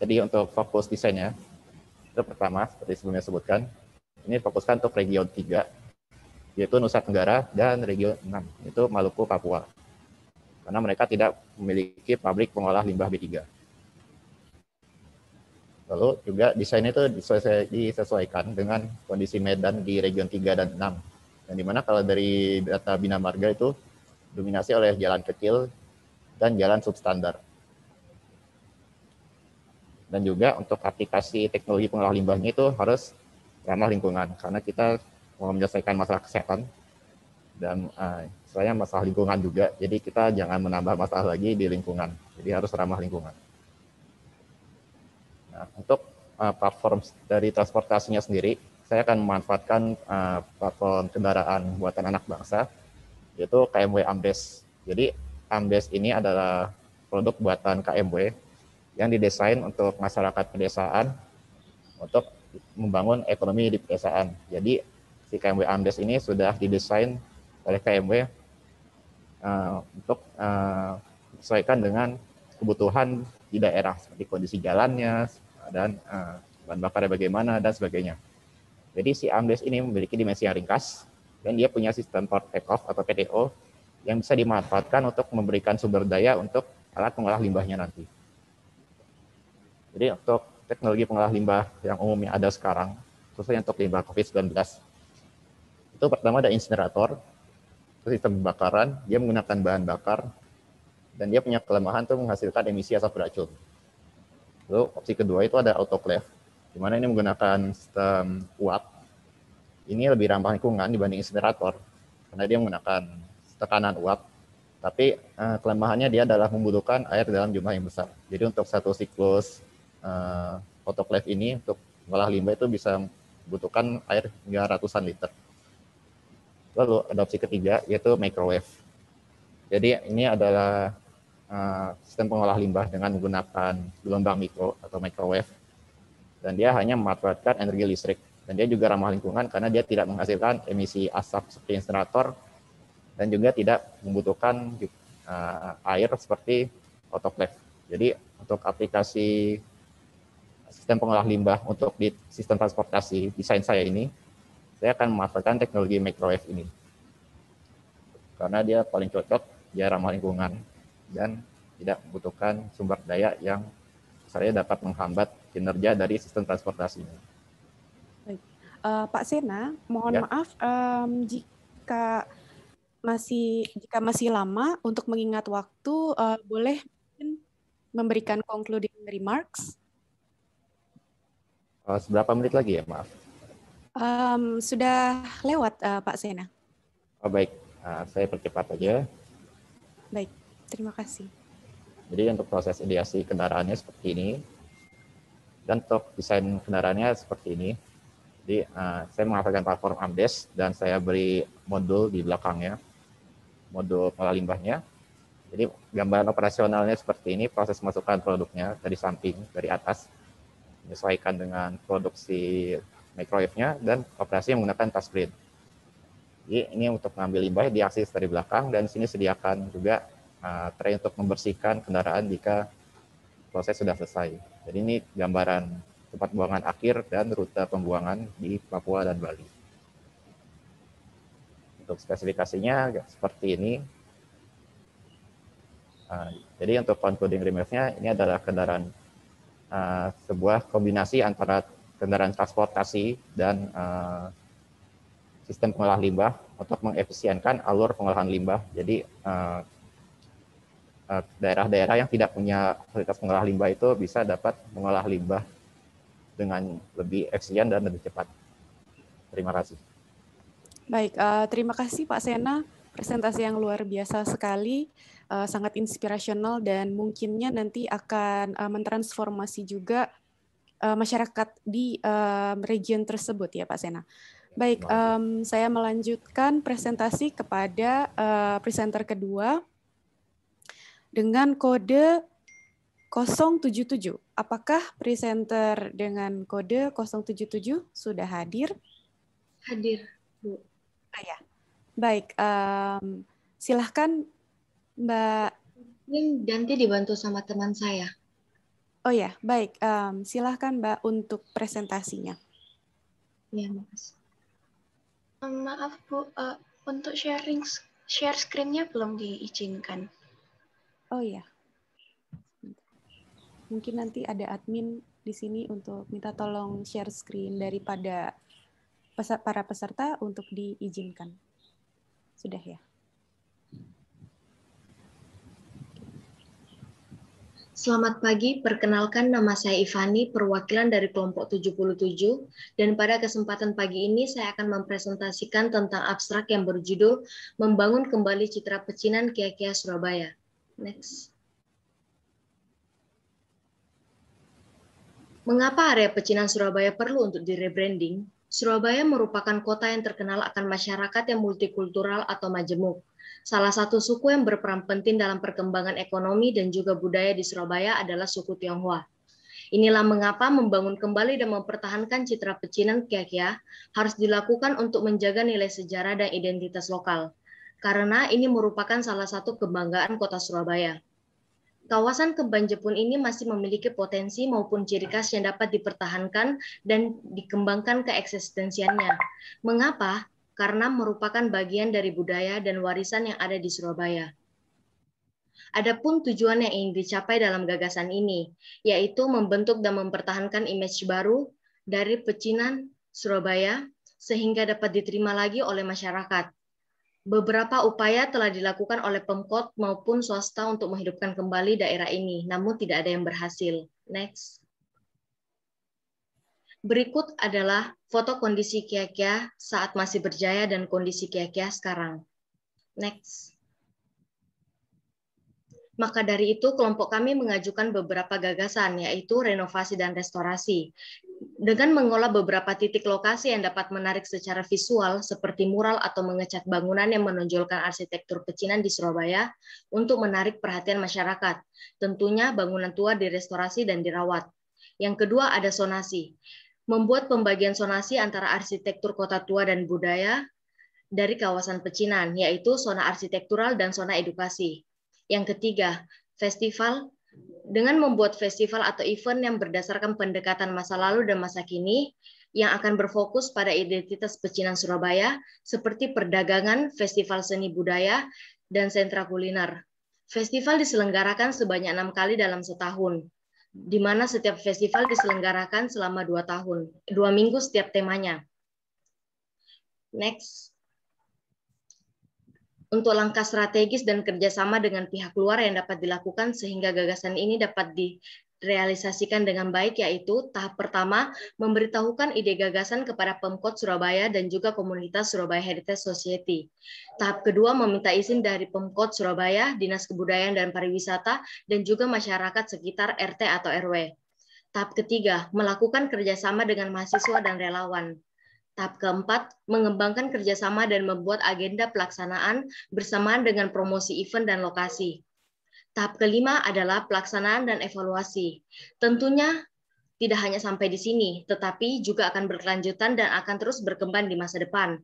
Jadi untuk fokus desainnya, itu pertama, seperti sebelumnya sebutkan, ini fokuskan untuk region 3, yaitu Nusa Tenggara, dan region 6, itu Maluku, Papua. Karena mereka tidak memiliki pabrik pengolah limbah B3. Lalu juga desainnya itu disesuaikan dengan kondisi medan di region 3 dan 6. Yang dimana kalau dari data Bina Marga itu dominasi oleh jalan kecil dan jalan substandar. Dan juga untuk aplikasi teknologi pengolah limbahnya itu harus ramah lingkungan, karena kita mau menyelesaikan masalah kesehatan dan saya masalah lingkungan juga, jadi kita jangan menambah masalah lagi di lingkungan, jadi harus ramah lingkungan. Nah, untuk platform dari transportasinya sendiri, saya akan memanfaatkan platform kendaraan buatan anak bangsa, yaitu KMW Ambes. Jadi Ambes ini adalah produk buatan KMW yang didesain untuk masyarakat pedesaan untuk membangun ekonomi di pedesaan. Jadi si KMW Ambes ini sudah didesain oleh KMW untuk disesuaikan dengan kebutuhan di daerah, seperti kondisi jalannya dan bahan bakarnya bagaimana dan sebagainya. Jadi si Ambes ini memiliki dimensi yang ringkas dan dia punya sistem port take off atau PTO yang bisa dimanfaatkan untuk memberikan sumber daya untuk alat pengolah limbahnya nanti. Jadi untuk teknologi pengolah limbah yang umumnya ada sekarang, khususnya untuk limbah COVID-19, itu pertama ada insinerator, itu sistem pembakaran, dia menggunakan bahan bakar, dan dia punya kelemahan untuk menghasilkan emisi asap beracun. Lalu opsi kedua itu ada autoclave, di mana ini menggunakan sistem uap. Ini lebih ramah lingkungan dibanding insinerator, karena dia menggunakan tekanan uap, tapi kelemahannya dia adalah membutuhkan air dalam jumlah yang besar. Jadi untuk satu siklus autoclave ini, untuk mengolah limbah itu bisa membutuhkan air hingga ratusan liter. Lalu ada opsi ketiga, yaitu microwave. Jadi ini adalah sistem pengolah limbah dengan menggunakan gelombang mikro atau microwave, dan dia hanya memanfaatkan energi listrik, dan dia juga ramah lingkungan karena dia tidak menghasilkan emisi asap seperti insinerator dan juga tidak membutuhkan air seperti autoclave. Jadi untuk aplikasi sistem pengolah limbah untuk di sistem transportasi desain saya ini, saya akan memanfaatkan teknologi microwave ini karena dia paling cocok, dia ramah lingkungan dan tidak membutuhkan sumber daya yang saya dapat menghambat kinerja dari sistem transportasi ini. Baik. Pak Sena, mohon maaf jika masih lama untuk mengingat waktu, boleh memberikan concluding remarks? Seberapa menit lagi ya, maaf? Sudah lewat, Pak Sena. Baik, saya percepat aja. Baik, terima kasih. Jadi untuk proses ideasi kendaraannya seperti ini, dan untuk desain kendaraannya seperti ini. Jadi saya menggunakan platform Ambes dan saya beri modul di belakangnya, modul pengolah limbahnya. Jadi gambaran operasionalnya seperti ini, proses masukkan produknya dari samping, dari atas, menyesuaikan dengan produksi microwave-nya, dan operasi menggunakan touchscreen. Jadi ini untuk mengambil limbah diakses dari belakang, dan sini sediakan juga tray untuk membersihkan kendaraan jika proses sudah selesai. Jadi ini gambaran tempat buangan akhir dan rute pembuangan di Papua dan Bali. Untuk spesifikasinya seperti ini. Jadi untuk concluding remarks-nya, ini adalah kendaraan sebuah kombinasi antara kendaraan transportasi dan sistem pengolah limbah untuk mengefisienkan alur pengolahan limbah. Jadi daerah-daerah yang tidak punya fasilitas pengolah limbah itu bisa dapat mengolah limbah dengan lebih efisien dan lebih cepat. Terima kasih. Baik, terima kasih Pak Sena. Presentasi yang luar biasa sekali, sangat inspirasional dan mungkinnya nanti akan mentransformasi juga masyarakat di region tersebut ya Pak Sena. Baik, saya melanjutkan presentasi kepada presenter kedua dengan kode 077. Apakah presenter dengan kode 077 sudah hadir? Hadir, Bu. Ya. Baik, silahkan Mbak. Mungkin nanti dibantu sama teman saya. Oh ya, baik. Silahkan Mbak untuk presentasinya. Ya, makasih. Maaf Bu, untuk share screen-nya belum diizinkan. Oh ya, mungkin nanti ada admin di sini untuk minta tolong share screen daripada para peserta untuk diizinkan. Sudah ya? Selamat pagi, perkenalkan nama saya Ivani, perwakilan dari kelompok 77, dan pada kesempatan pagi ini saya akan mempresentasikan tentang abstrak yang berjudul Membangun Kembali Citra Pecinan Kia-Kia Surabaya. Next. Mengapa area pecinan Surabaya perlu untuk di-rebranding? Surabaya merupakan kota yang terkenal akan masyarakat yang multikultural atau majemuk. Salah satu suku yang berperan penting dalam perkembangan ekonomi dan juga budaya di Surabaya adalah suku Tionghoa. Inilah mengapa membangun kembali dan mempertahankan citra pecinan Kia-Kia harus dilakukan untuk menjaga nilai sejarah dan identitas lokal. Karena ini merupakan salah satu kebanggaan kota Surabaya. Kawasan Kemban Jepun ini masih memiliki potensi maupun ciri khas yang dapat dipertahankan dan dikembangkan keeksistensiannya. Mengapa? Karena merupakan bagian dari budaya dan warisan yang ada di Surabaya. Adapun tujuan yang ingin dicapai dalam gagasan ini, yaitu membentuk dan mempertahankan image baru dari pecinan Surabaya sehingga dapat diterima lagi oleh masyarakat. Beberapa upaya telah dilakukan oleh Pemkot maupun swasta untuk menghidupkan kembali daerah ini, namun tidak ada yang berhasil. Next. Berikut adalah foto kondisi Kia-Kia saat masih berjaya dan kondisi Kia-Kia sekarang. Next. Maka dari itu, kelompok kami mengajukan beberapa gagasan, yaitu renovasi dan restorasi. Dengan mengolah beberapa titik lokasi yang dapat menarik secara visual, seperti mural atau mengecat bangunan yang menonjolkan arsitektur pecinan di Surabaya, untuk menarik perhatian masyarakat. Tentunya bangunan tua direstorasi dan dirawat. Yang kedua ada sonasi. Membuat pembagian sonasi antara arsitektur kota tua dan budaya dari kawasan pecinan, yaitu zona arsitektural dan zona edukasi. Yang ketiga, festival. Dengan membuat festival atau event yang berdasarkan pendekatan masa lalu dan masa kini, yang akan berfokus pada identitas pecinan Surabaya, seperti perdagangan, festival seni budaya, dan sentra kuliner. Festival diselenggarakan sebanyak 6 kali dalam setahun, di mana setiap festival diselenggarakan selama 2 tahun, 2 minggu setiap temanya. Next. Untuk langkah strategis dan kerjasama dengan pihak luar yang dapat dilakukan sehingga gagasan ini dapat direalisasikan dengan baik, yaitu tahap pertama, memberitahukan ide gagasan kepada Pemkot Surabaya dan juga komunitas Surabaya Heritage Society. Tahap kedua, meminta izin dari Pemkot Surabaya, Dinas Kebudayaan dan Pariwisata, dan juga masyarakat sekitar RT atau RW. Tahap ketiga, melakukan kerjasama dengan mahasiswa dan relawan. Tahap keempat, mengembangkan kerjasama dan membuat agenda pelaksanaan bersamaan dengan promosi event dan lokasi. Tahap kelima adalah pelaksanaan dan evaluasi. Tentunya tidak hanya sampai di sini, tetapi juga akan berkelanjutan dan akan terus berkembang di masa depan.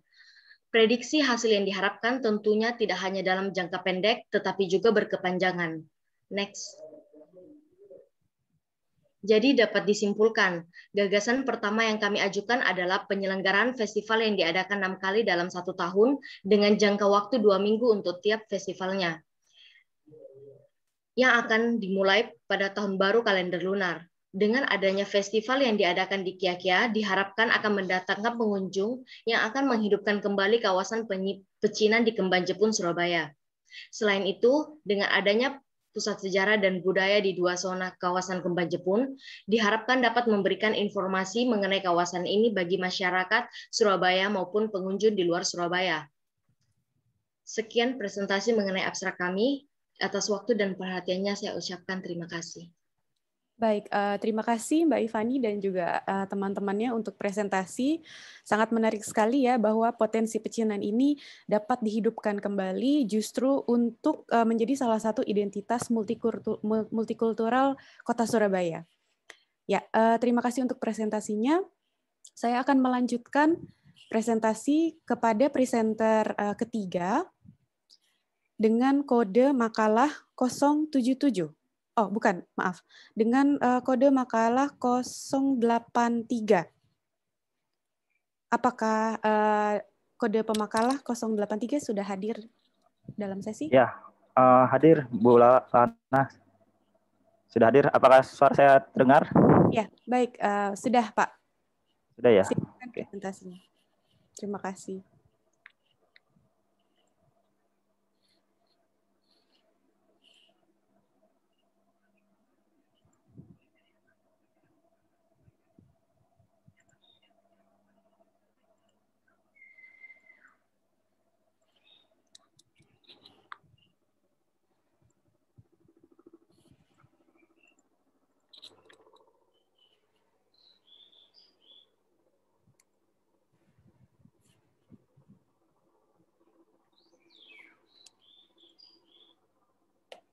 Prediksi hasil yang diharapkan tentunya tidak hanya dalam jangka pendek, tetapi juga berkepanjangan. Next. Jadi dapat disimpulkan, gagasan pertama yang kami ajukan adalah penyelenggaraan festival yang diadakan 6 kali dalam 1 tahun dengan jangka waktu 2 minggu untuk tiap festivalnya, yang akan dimulai pada tahun baru kalender lunar. Dengan adanya festival yang diadakan di Kia-Kia, diharapkan akan mendatangkan pengunjung yang akan menghidupkan kembali kawasan pecinan di Kemban Jepun, Surabaya. Selain itu, dengan adanya pusat sejarah dan budaya di 2 zona kawasan Kemban Jepun, diharapkan dapat memberikan informasi mengenai kawasan ini bagi masyarakat Surabaya maupun pengunjung di luar Surabaya. Sekian presentasi mengenai abstrak kami. Atas waktu dan perhatiannya saya ucapkan terima kasih. Baik, terima kasih Mbak Ivani dan juga teman-temannya untuk presentasi. Sangat menarik sekali ya bahwa potensi pecinan ini dapat dihidupkan kembali justru untuk menjadi salah satu identitas multikultural Kota Surabaya. Ya, terima kasih untuk presentasinya. Saya akan melanjutkan presentasi kepada presenter ketiga dengan kode makalah 077. Oh, bukan, maaf. Dengan kode makalah 083. Apakah kode pemakalah 083 sudah hadir dalam sesi? Ya, hadir Bu Lana. Sudah hadir. Apakah suara saya terdengar? Ya, baik. Sudah, Pak. Sudah ya. Silakan Oke. presentasinya. Terima kasih.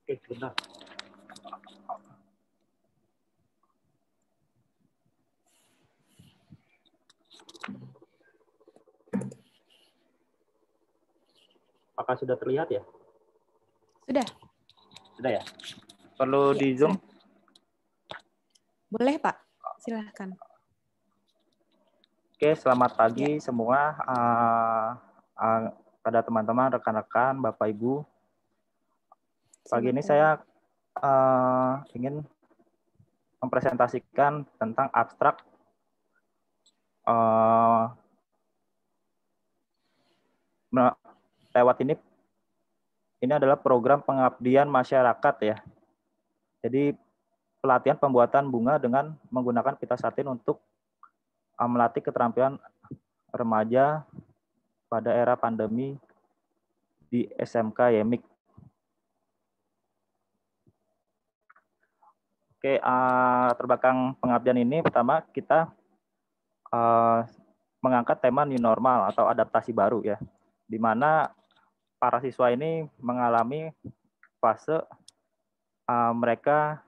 Oke, benar. Apakah sudah terlihat ya? Sudah. Sudah ya. Perlu Ya, di zoom? sudah. Boleh, Pak. Silahkan. Oke, selamat pagi Ya. semua pada teman-teman, rekan-rekan, Bapak Ibu. Pagi ini saya ingin mempresentasikan tentang abstrak lewat ini adalah program pengabdian masyarakat ya. Jadi pelatihan pembuatan bunga dengan menggunakan pita satin untuk melatih keterampilan remaja pada era pandemi di SMK YEMIK. Oke, terbelakang pengabdian ini pertama kita mengangkat tema new normal atau adaptasi baru ya, di mana para siswa ini mengalami fase mereka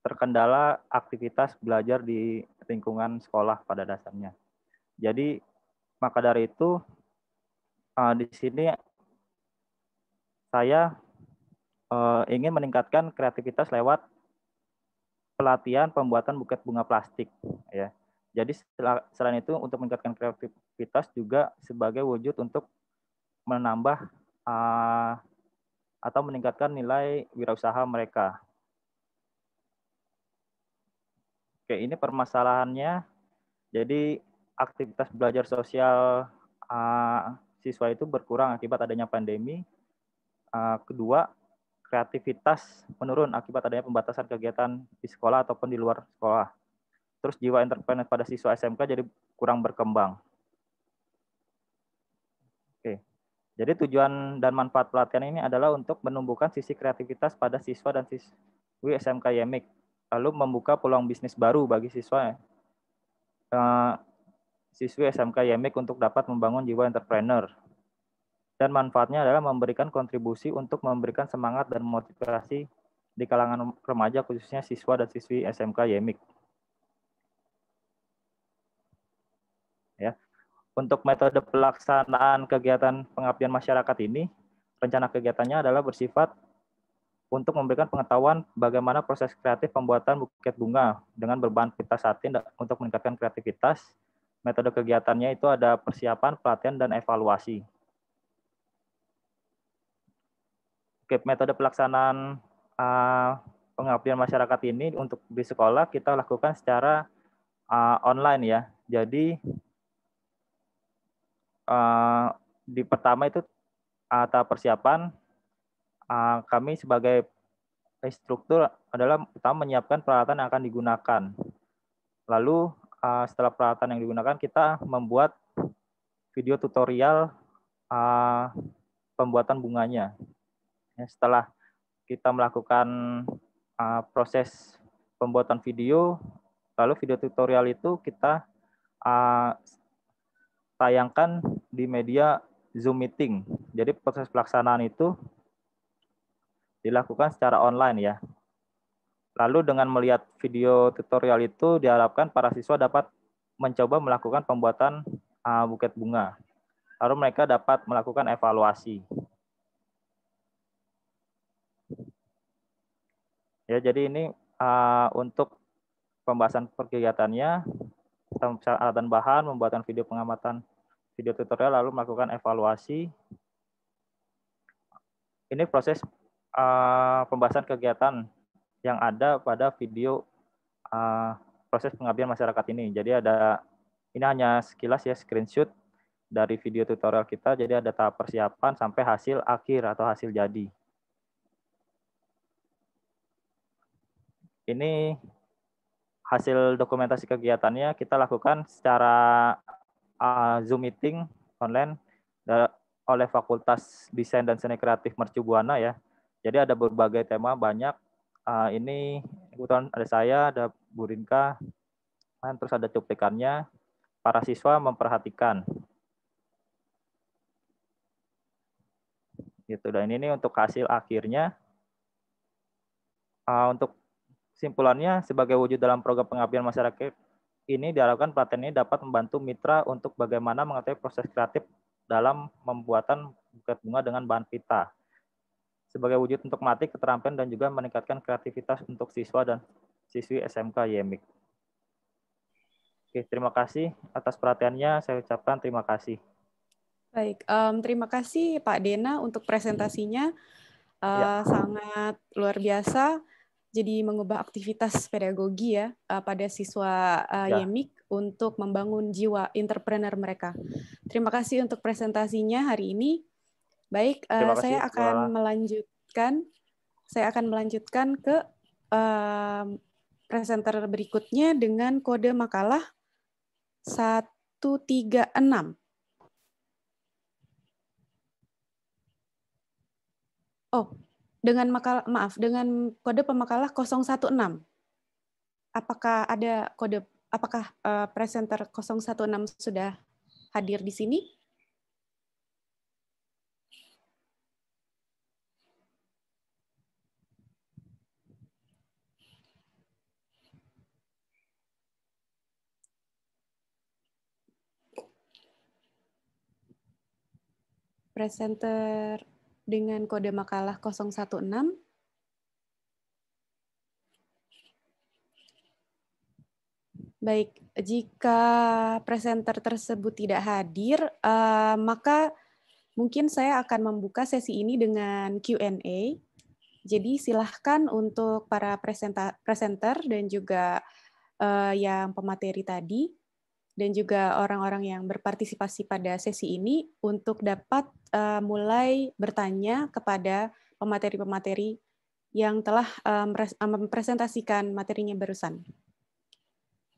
terkendala aktivitas belajar di lingkungan sekolah pada dasarnya. Jadi maka dari itu di sini saya ingin meningkatkan kreativitas lewat pelatihan pembuatan buket bunga plastik ya. Jadi selain itu untuk meningkatkan kreativitas juga sebagai wujud untuk menambah atau meningkatkan nilai wirausaha mereka. Oke, ini permasalahannya. Jadi aktivitas belajar sosial siswa itu berkurang akibat adanya pandemi. Kedua, kreativitas menurun akibat adanya pembatasan kegiatan di sekolah ataupun di luar sekolah. Terus jiwa entrepreneur pada siswa SMK jadi kurang berkembang. Oke. Jadi tujuan dan manfaat pelatihan ini adalah untuk menumbuhkan sisi kreativitas pada siswa dan siswi SMK YEMIK, lalu membuka peluang bisnis baru bagi siswi SMK YEMIK untuk dapat membangun jiwa entrepreneur. Dan manfaatnya adalah memberikan kontribusi untuk memberikan semangat dan motivasi di kalangan remaja khususnya siswa dan siswi SMK YEMIK. Ya. Untuk metode pelaksanaan kegiatan pengabdian masyarakat ini, rencana kegiatannya adalah bersifat untuk memberikan pengetahuan bagaimana proses kreatif pembuatan buket bunga dengan berbahan pita satin untuk meningkatkan kreativitas. Metode kegiatannya itu ada persiapan, pelatihan, dan evaluasi. Oke, metode pelaksanaan pengabdian masyarakat ini untuk di sekolah kita lakukan secara online ya. Jadi di pertama itu tahap persiapan, kami sebagai instruktur adalah pertama menyiapkan peralatan yang akan digunakan. Lalu setelah peralatan yang digunakan kita membuat video tutorial pembuatan bunganya. Setelah kita melakukan proses pembuatan video, lalu video tutorial itu kita tayangkan di media Zoom meeting. Jadi proses pelaksanaan itu dilakukan secara online ya. Lalu dengan melihat video tutorial itu diharapkan para siswa dapat mencoba melakukan pembuatan buket bunga. Lalu mereka dapat melakukan evaluasi. Ya, jadi ini untuk pembahasan kegiatannya, peralatan bahan, membuatkan video pengamatan, video tutorial, lalu melakukan evaluasi. Ini proses pembahasan kegiatan yang ada pada video proses pengabdian masyarakat ini. Jadi ini hanya sekilas ya, screenshot dari video tutorial kita. Jadi ada tahap persiapan sampai hasil akhir atau hasil jadi. Ini hasil dokumentasi kegiatannya kita lakukan secara Zoom meeting online oleh Fakultas Desain dan Seni Kreatif Mercu Buana ya. Jadi ada berbagai tema banyak. Ini kebetulan ada saya, ada Bu Rinka, terus ada cuplikannya. Para siswa memperhatikan. Gitu. Dan ini untuk hasil akhirnya. Untuk simpulannya, sebagai wujud dalam program pengabdian masyarakat ini diharapkan pelatihan ini dapat membantu mitra untuk bagaimana mengetahui proses kreatif dalam pembuatan buket bunga dengan bahan pita. Sebagai wujud untuk melatih keterampilan dan juga meningkatkan kreativitas untuk siswa dan siswi SMK YEMIK. Oke, terima kasih atas perhatiannya. Saya ucapkan terima kasih. Baik, terima kasih Pak Dena untuk presentasinya. Sangat luar biasa. Jadi mengubah aktivitas pedagogi ya pada siswa YEMIK untuk membangun jiwa entrepreneur mereka. Terima kasih untuk presentasinya hari ini. Baik, saya akan melanjutkan ke presenter berikutnya dengan kode makalah 136. Oh, dengan kode pemakalah 016. Apakah presenter 016 sudah hadir di sini? Presenter dengan kode makalah 016. Baik, jika presenter tersebut tidak hadir, maka mungkin saya akan membuka sesi ini dengan Q&A. Jadi silahkan untuk para presenter dan juga yang pemateri tadi, dan juga orang-orang yang berpartisipasi pada sesi ini untuk dapat mulai bertanya kepada pemateri-pemateri yang telah mempresentasikan materinya barusan.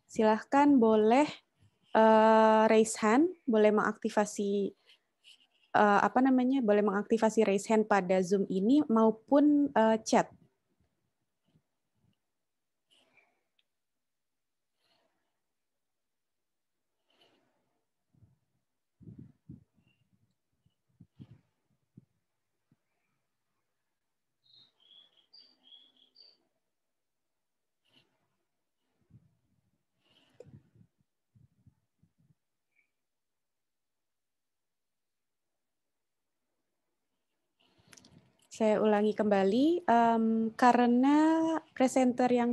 Silahkan boleh raise hand, boleh mengaktifasi boleh mengaktifasi raise hand pada Zoom ini maupun chat. Saya ulangi kembali, karena presenter yang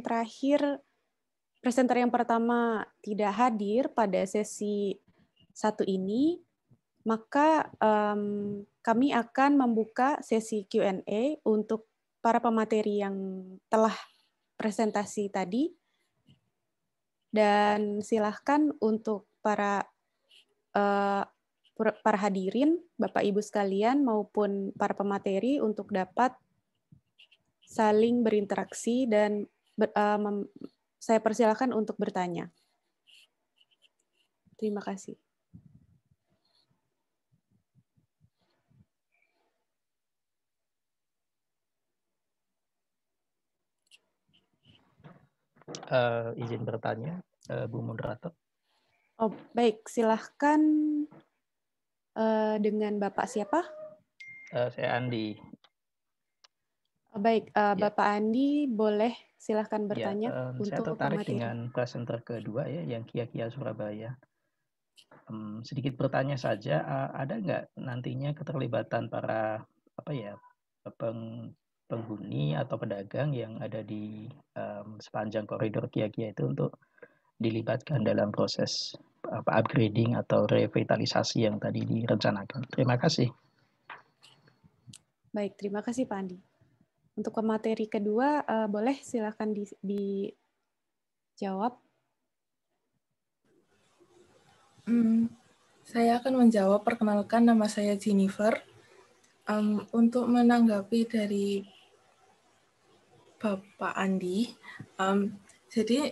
pertama tidak hadir pada sesi 1 ini, maka kami akan membuka sesi Q&A untuk para pemateri yang telah presentasi tadi, dan silahkan untuk para hadirin, Bapak Ibu sekalian maupun para pemateri untuk dapat saling berinteraksi dan saya persilakan untuk bertanya. Terima kasih. Izin bertanya, Bu Moderator. Oh, baik, silahkan dengan Bapak siapa? Saya Andi. Baik, Bapak Andi, boleh silahkan bertanya Saya untuk tertarik pemateri. dengan presenter kedua ya, yang Kia Surabaya. Sedikit bertanya saja, ada nggak nantinya keterlibatan para penghuni atau pedagang yang ada di sepanjang koridor Kia-Kia itu untuk dilibatkan dalam proses upgrading atau revitalisasi yang tadi direncanakan. Terima kasih. Baik, terima kasih Pak Andi. Untuk pemateri kedua, boleh silakan dijawab. Saya akan menjawab. Perkenalkan, nama saya Jennifer. Untuk menanggapi dari Bapak Andi, jadi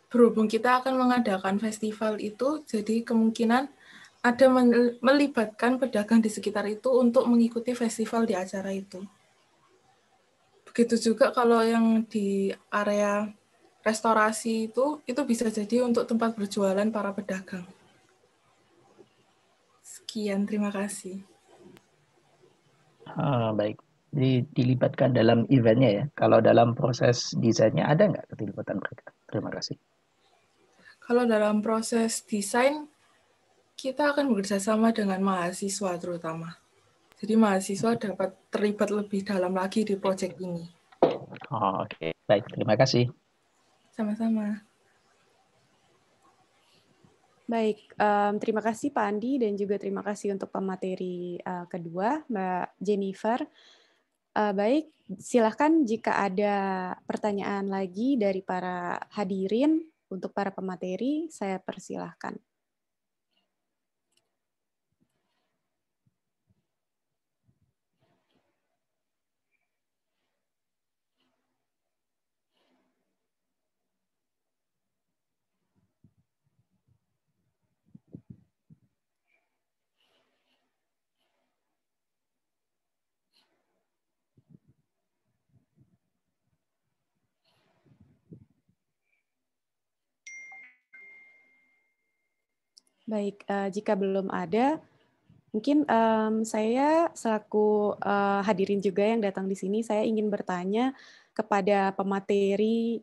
berhubung kita akan mengadakan festival itu, jadi kemungkinan ada melibatkan pedagang di sekitar itu untuk mengikuti festival di acara itu. Begitu juga kalau yang di area restorasi itu bisa jadi untuk tempat berjualan para pedagang. Sekian, terima kasih. Baik, jadi dilibatkan dalam eventnya ya. Kalau dalam proses desainnya ada nggak keterlibatan mereka? Terima kasih. Kalau dalam proses desain, kita akan bekerjasama dengan mahasiswa terutama. Jadi mahasiswa dapat terlibat lebih dalam lagi di proyek ini. Oke. Baik, terima kasih. Sama-sama. Baik, terima kasih Pak Andi dan juga terima kasih untuk pemateri kedua, Mbak Jennifer. Baik, silahkan jika ada pertanyaan lagi dari para hadirin untuk para pemateri, saya persilahkan. Baik, jika belum ada, mungkin saya selaku hadirin juga yang datang di sini, saya ingin bertanya kepada pemateri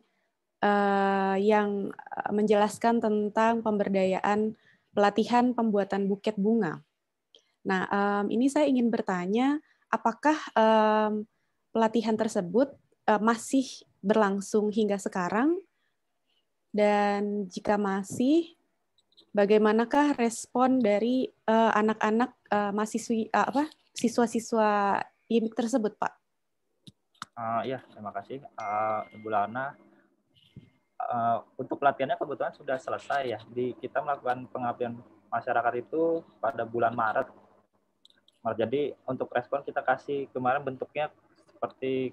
yang menjelaskan tentang pemberdayaan pelatihan pembuatan buket bunga. Nah, ini saya ingin bertanya, apakah pelatihan tersebut masih berlangsung hingga sekarang? Dan jika masih, bagaimanakah respon dari anak-anak siswa-siswa IMIK tersebut, Pak? Ya, terima kasih Ibu Lana. Untuk pelatihannya kebetulan sudah selesai ya. Kita melakukan pengabdian masyarakat itu pada bulan Maret. Jadi untuk respon kita kasih kemarin bentuknya seperti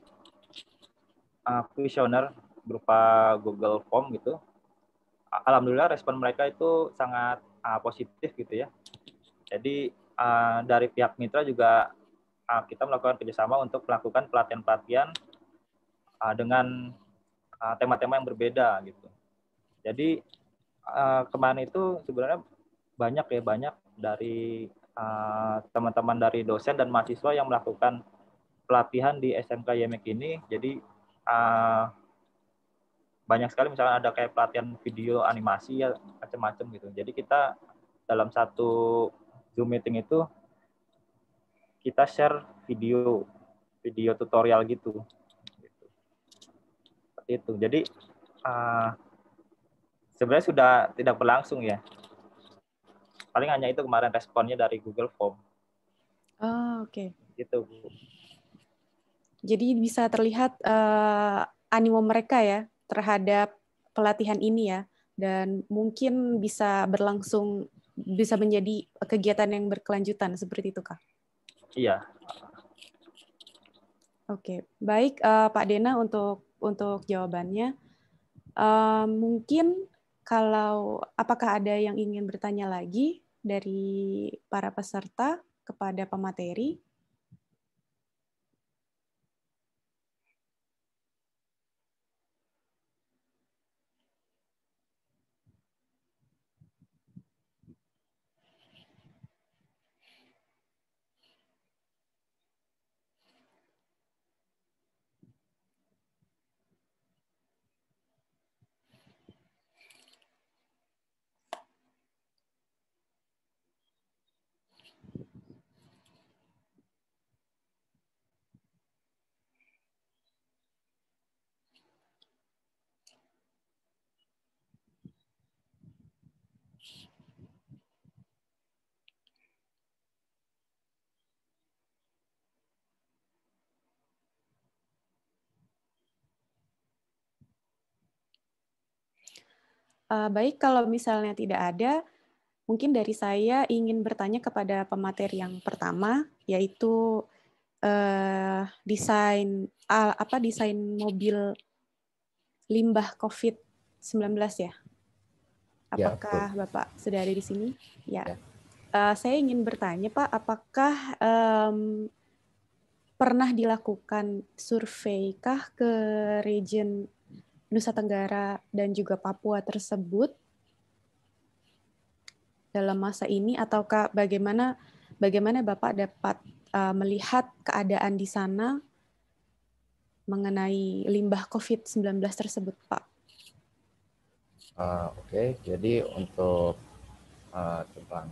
kuesioner berupa Google Form gitu. Alhamdulillah respon mereka itu sangat positif gitu ya. Jadi dari pihak mitra juga kita melakukan kerjasama untuk melakukan pelatihan-pelatihan dengan tema-tema yang berbeda gitu. Jadi kemarin itu sebenarnya banyak dari teman-teman dari dosen dan mahasiswa yang melakukan pelatihan di SMK YMIK ini. Jadi banyak sekali, misalnya ada kayak pelatihan video animasi ya, macam-macam gitu. Jadi kita dalam satu Zoom meeting itu kita share video tutorial gitu. Seperti itu. Jadi sebenarnya sudah tidak berlangsung ya. Paling hanya itu kemarin responnya dari Google Form. Oh, oke. Gitu. Jadi bisa terlihat animo mereka ya terhadap pelatihan ini ya, dan mungkin bisa berlangsung, bisa menjadi kegiatan yang berkelanjutan seperti itu, Kak? Iya. Oke, baik Pak Dena untuk jawabannya. Mungkin kalau apakah ada yang ingin bertanya lagi dari para peserta kepada pemateri? Baik, kalau misalnya tidak ada, mungkin dari saya ingin bertanya kepada pemateri yang pertama, yaitu desain mobil limbah COVID-19 ya. Ya, Apakah betul. Bapak sudah ada di sini? Ya. Ya. Saya ingin bertanya, Pak, apakah pernah dilakukan survei kah ke region Nusa Tenggara dan juga Papua tersebut dalam masa ini, ataukah bagaimana Bapak dapat melihat keadaan di sana mengenai limbah COVID-19 tersebut, Pak? Oke, jadi untuk tentang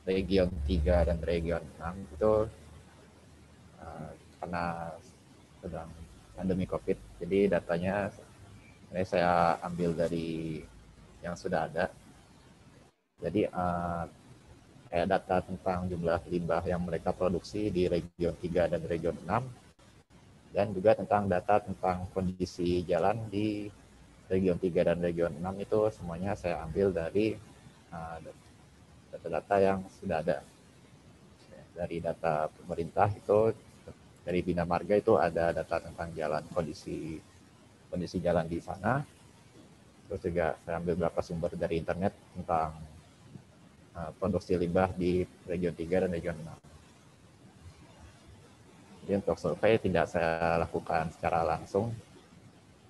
region 3 dan region 6 itu karena sedang pandemi COVID, jadi datanya ini saya ambil dari yang sudah ada. Jadi kayak data tentang jumlah limbah yang mereka produksi di region 3 dan region 6, dan juga tentang data tentang kondisi jalan di region 3 dan region 6 itu semuanya saya ambil dari data-data yang sudah ada. Dari data pemerintah itu, dari Bina Marga itu ada data tentang jalan, kondisi jalan di sana. Terus juga saya ambil beberapa sumber dari internet tentang produksi limbah di region 3 dan region 6. Jadi untuk survei tidak saya lakukan secara langsung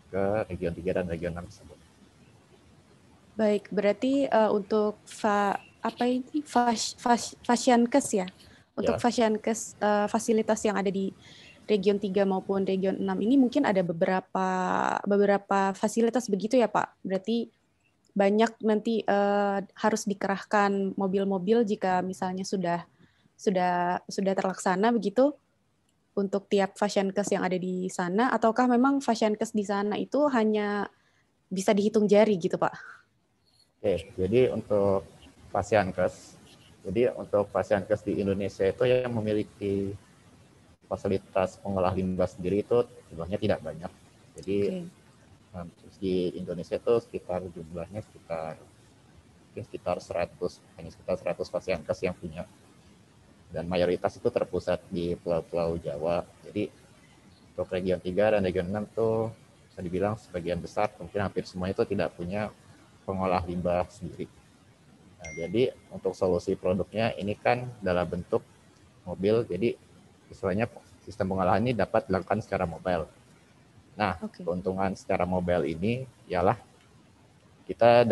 ke region 3 dan region 6 tersebut. Baik, berarti untuk Fasyankes ya? Untuk Fasyankes, fasilitas yang ada di region 3 maupun region 6 ini mungkin ada beberapa fasilitas begitu ya, Pak? Berarti banyak nanti harus dikerahkan mobil-mobil jika misalnya sudah terlaksana begitu untuk tiap Fasyankes yang ada di sana, ataukah memang Fasyankes di sana itu hanya bisa dihitung jari gitu, Pak? Oke, jadi untuk Fasyankes di Indonesia itu yang memiliki fasilitas pengolah limbah sendiri itu jumlahnya tidak banyak. Jadi di Indonesia itu jumlahnya sekitar 100 Fasyankes yang punya. Dan mayoritas itu terpusat di pulau-pulau Jawa. Jadi untuk region 3 dan region 6 itu bisa dibilang sebagian besar, mungkin hampir semua itu tidak punya pengolah limbah sendiri. Nah, jadi untuk solusi produknya ini kan dalam bentuk mobil, jadi istilahnya sistem pengolahan ini dapat dilakukan secara mobile. Nah, keuntungan secara mobile ini ialah kita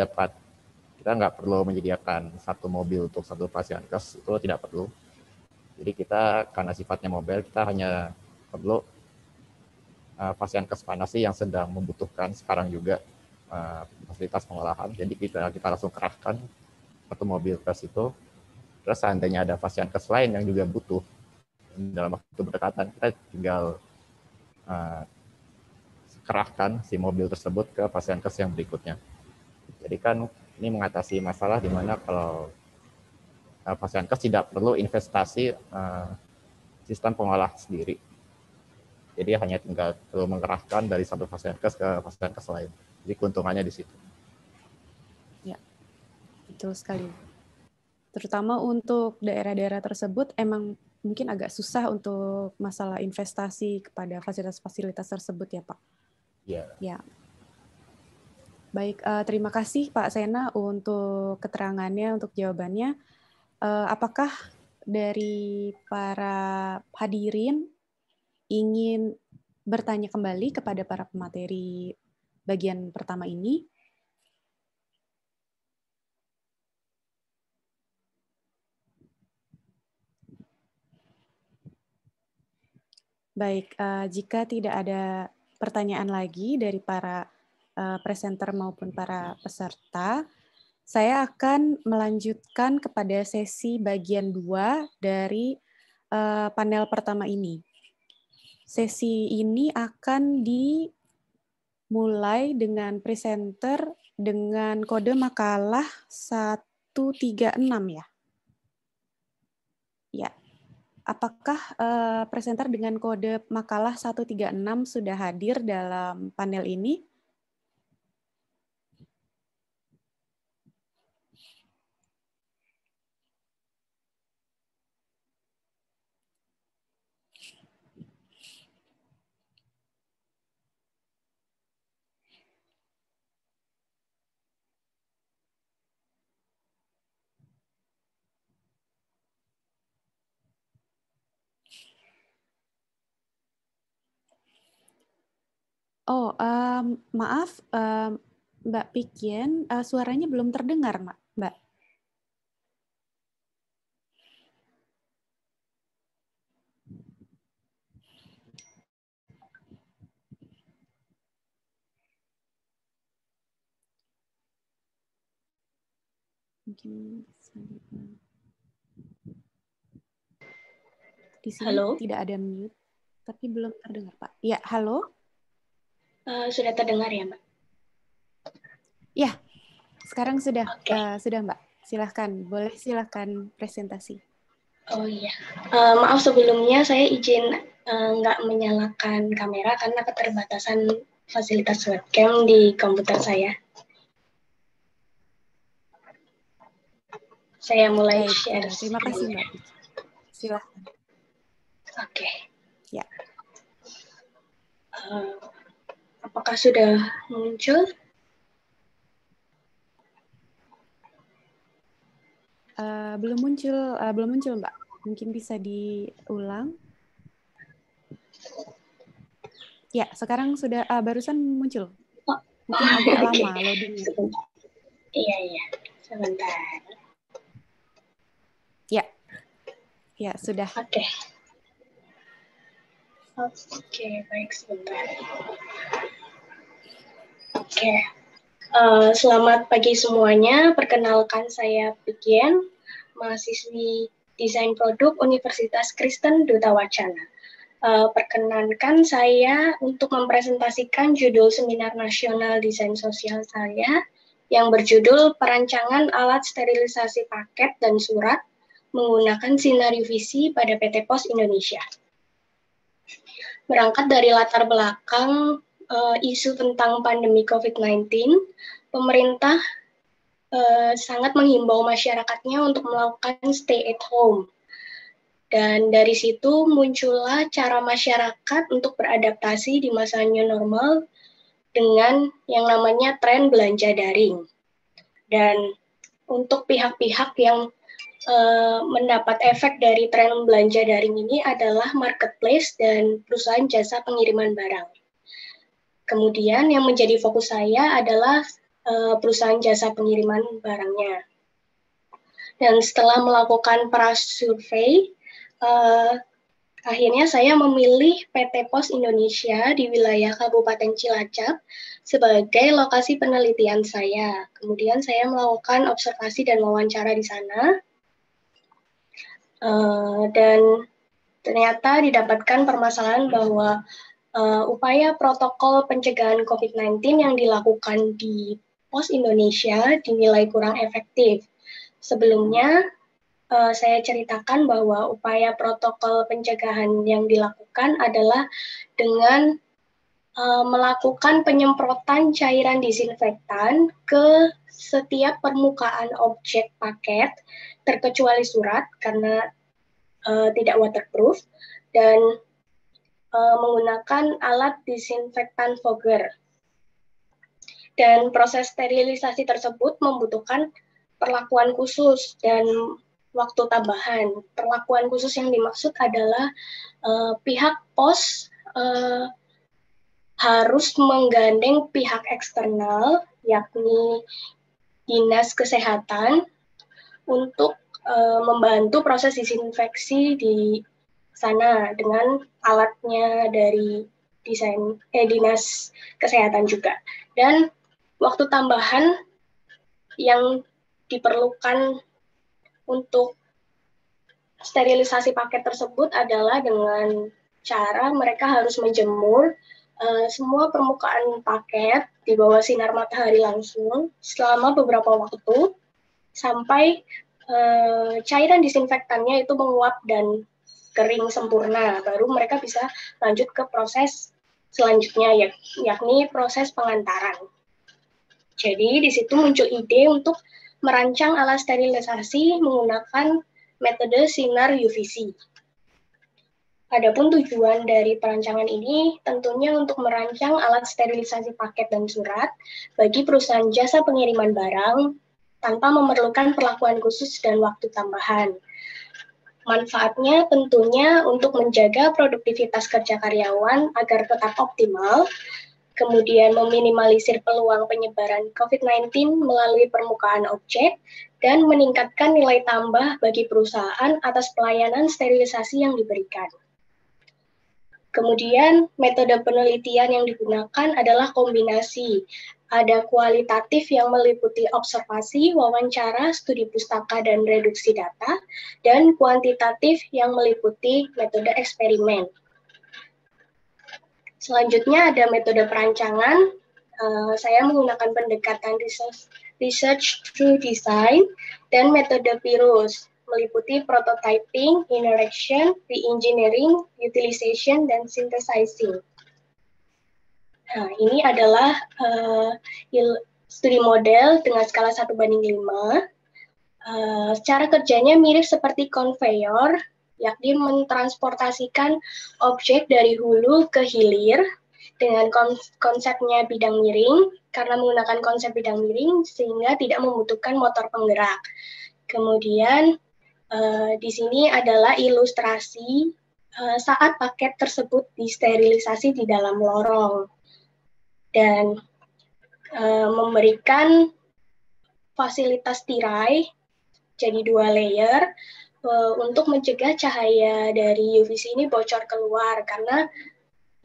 nggak perlu menyediakan satu mobil untuk satu Fasyankes, itu tidak perlu. Jadi kita karena sifatnya mobile, kita hanya perlu Fasyankes mana sih yang sedang membutuhkan sekarang juga fasilitas pengolahan. Jadi kita langsung kerahkan satu mobil ke situ. Terus seandainya ada Fasyankes lain yang juga butuh dalam waktu berdekatan, kita tinggal kerahkan si mobil tersebut ke Fasyankes yang berikutnya. Jadi kan ini mengatasi masalah di mana kalau Fasyankes tidak perlu investasi sistem pengolah sendiri. Jadi hanya tinggal perlu mengerahkan dari satu Fasyankes ke Fasyankes lain. Jadi keuntungannya di situ. Ya, betul sekali. Terutama untuk daerah-daerah tersebut emang mungkin agak susah untuk masalah investasi kepada fasilitas-fasilitas tersebut ya, Pak. Ya. Baik, terima kasih Pak Sena untuk keterangannya, untuk jawabannya. Apakah dari para hadirin ingin bertanya kembali kepada para pemateri bagian pertama ini? Baik, jika tidak ada pertanyaan lagi dari para presenter maupun para peserta, saya akan melanjutkan kepada sesi bagian 2 dari panel pertama ini. Sesi ini akan dimulai dengan presenter dengan kode makalah 136 ya. Ya. Apakah presenter dengan kode makalah 136 sudah hadir dalam panel ini? Oh, maaf, Mbak Pikien, suaranya belum terdengar, Mbak. Mungkin di sini Halo? tidak ada mute, tapi belum terdengar, Pak. Ya, halo? Sudah terdengar ya, Mbak? Ya, sekarang sudah, Oke. sudah Mbak. Silahkan, boleh silahkan presentasi. Oh iya, maaf sebelumnya saya izin nggak menyalakan kamera karena keterbatasan fasilitas webcam di komputer saya. Saya mulai Baik, share terima kasih screen. Mbak. Silahkan. Oke. Ya. Apakah sudah muncul? Belum muncul Mbak. Mungkin bisa diulang. Ya, sekarang sudah barusan muncul. Mungkin agak lama loadingnya. Iya, sebentar. Ya, sudah. Oke, baik sebentar. Oke. Selamat pagi semuanya. Perkenalkan saya Pikien, mahasiswi Desain Produk Universitas Kristen Duta Wacana. Perkenankan saya untuk mempresentasikan judul seminar nasional desain sosial saya yang berjudul Perancangan Alat Sterilisasi Paket dan Surat menggunakan Sinar UVC pada PT Pos Indonesia. Berangkat dari latar belakang isu tentang pandemi COVID-19, pemerintah sangat menghimbau masyarakatnya untuk melakukan stay at home. Dan dari situ muncullah cara masyarakat untuk beradaptasi di masa new normal dengan yang namanya tren belanja daring. Dan untuk pihak-pihak yang mendapat efek dari tren belanja daring ini adalah marketplace dan perusahaan jasa pengiriman barang. Kemudian yang menjadi fokus saya adalah perusahaan jasa pengiriman barangnya. Dan setelah melakukan prasurvei, akhirnya saya memilih PT Pos Indonesia di wilayah Kabupaten Cilacap sebagai lokasi penelitian saya. Kemudian saya melakukan observasi dan wawancara di sana. Dan ternyata didapatkan permasalahan bahwa upaya protokol pencegahan COVID-19 yang dilakukan di Pos Indonesia dinilai kurang efektif. Sebelumnya, saya ceritakan bahwa upaya protokol pencegahan yang dilakukan adalah dengan melakukan penyemprotan cairan disinfektan ke setiap permukaan objek paket, terkecuali surat karena tidak waterproof, dan menggunakan alat disinfektan Fogger. Dan proses sterilisasi tersebut membutuhkan perlakuan khusus dan waktu tambahan. Perlakuan khusus yang dimaksud adalah pihak pos harus menggandeng pihak eksternal, yakni Dinas Kesehatan, untuk membantu proses disinfeksi di sana dengan alatnya dari Dinas Kesehatan juga. Dan waktu tambahan yang diperlukan untuk sterilisasi paket tersebut adalah dengan cara mereka harus menjemur semua permukaan paket di bawah sinar matahari langsung selama beberapa waktu sampai cairan disinfektannya itu menguap dan kering sempurna, baru mereka bisa lanjut ke proses selanjutnya, yakni proses pengantaran. Jadi di situ muncul ide untuk merancang alat sterilisasi menggunakan metode sinar UVC. Adapun tujuan dari perancangan ini tentunya untuk merancang alat sterilisasi paket dan surat bagi perusahaan jasa pengiriman barang tanpa memerlukan perlakuan khusus dan waktu tambahan. Manfaatnya tentunya untuk menjaga produktivitas kerja karyawan agar tetap optimal kemudian meminimalisir peluang penyebaran COVID-19 melalui permukaan objek, dan meningkatkan nilai tambah bagi perusahaan atas pelayanan sterilisasi yang diberikan. Kemudian, metode penelitian yang digunakan adalah kombinasi. Ada kualitatif yang meliputi observasi, wawancara, studi pustaka, dan reduksi data, dan kuantitatif yang meliputi metode eksperimen. Selanjutnya ada metode perancangan. Saya menggunakan pendekatan research through design dan metode PIRUS, meliputi prototyping, interaction, re-engineering, utilization, dan synthesizing. Nah, ini adalah studi model dengan skala 1:5. Cara kerjanya mirip seperti konveyor, yakni mentransportasikan objek dari hulu ke hilir dengan konsepnya bidang miring, karena menggunakan konsep bidang miring sehingga tidak membutuhkan motor penggerak. Kemudian di sini adalah ilustrasi saat paket tersebut disterilisasi di dalam lorong dan memberikan fasilitas tirai jadi 2 layer untuk mencegah cahaya dari UVC ini bocor keluar, karena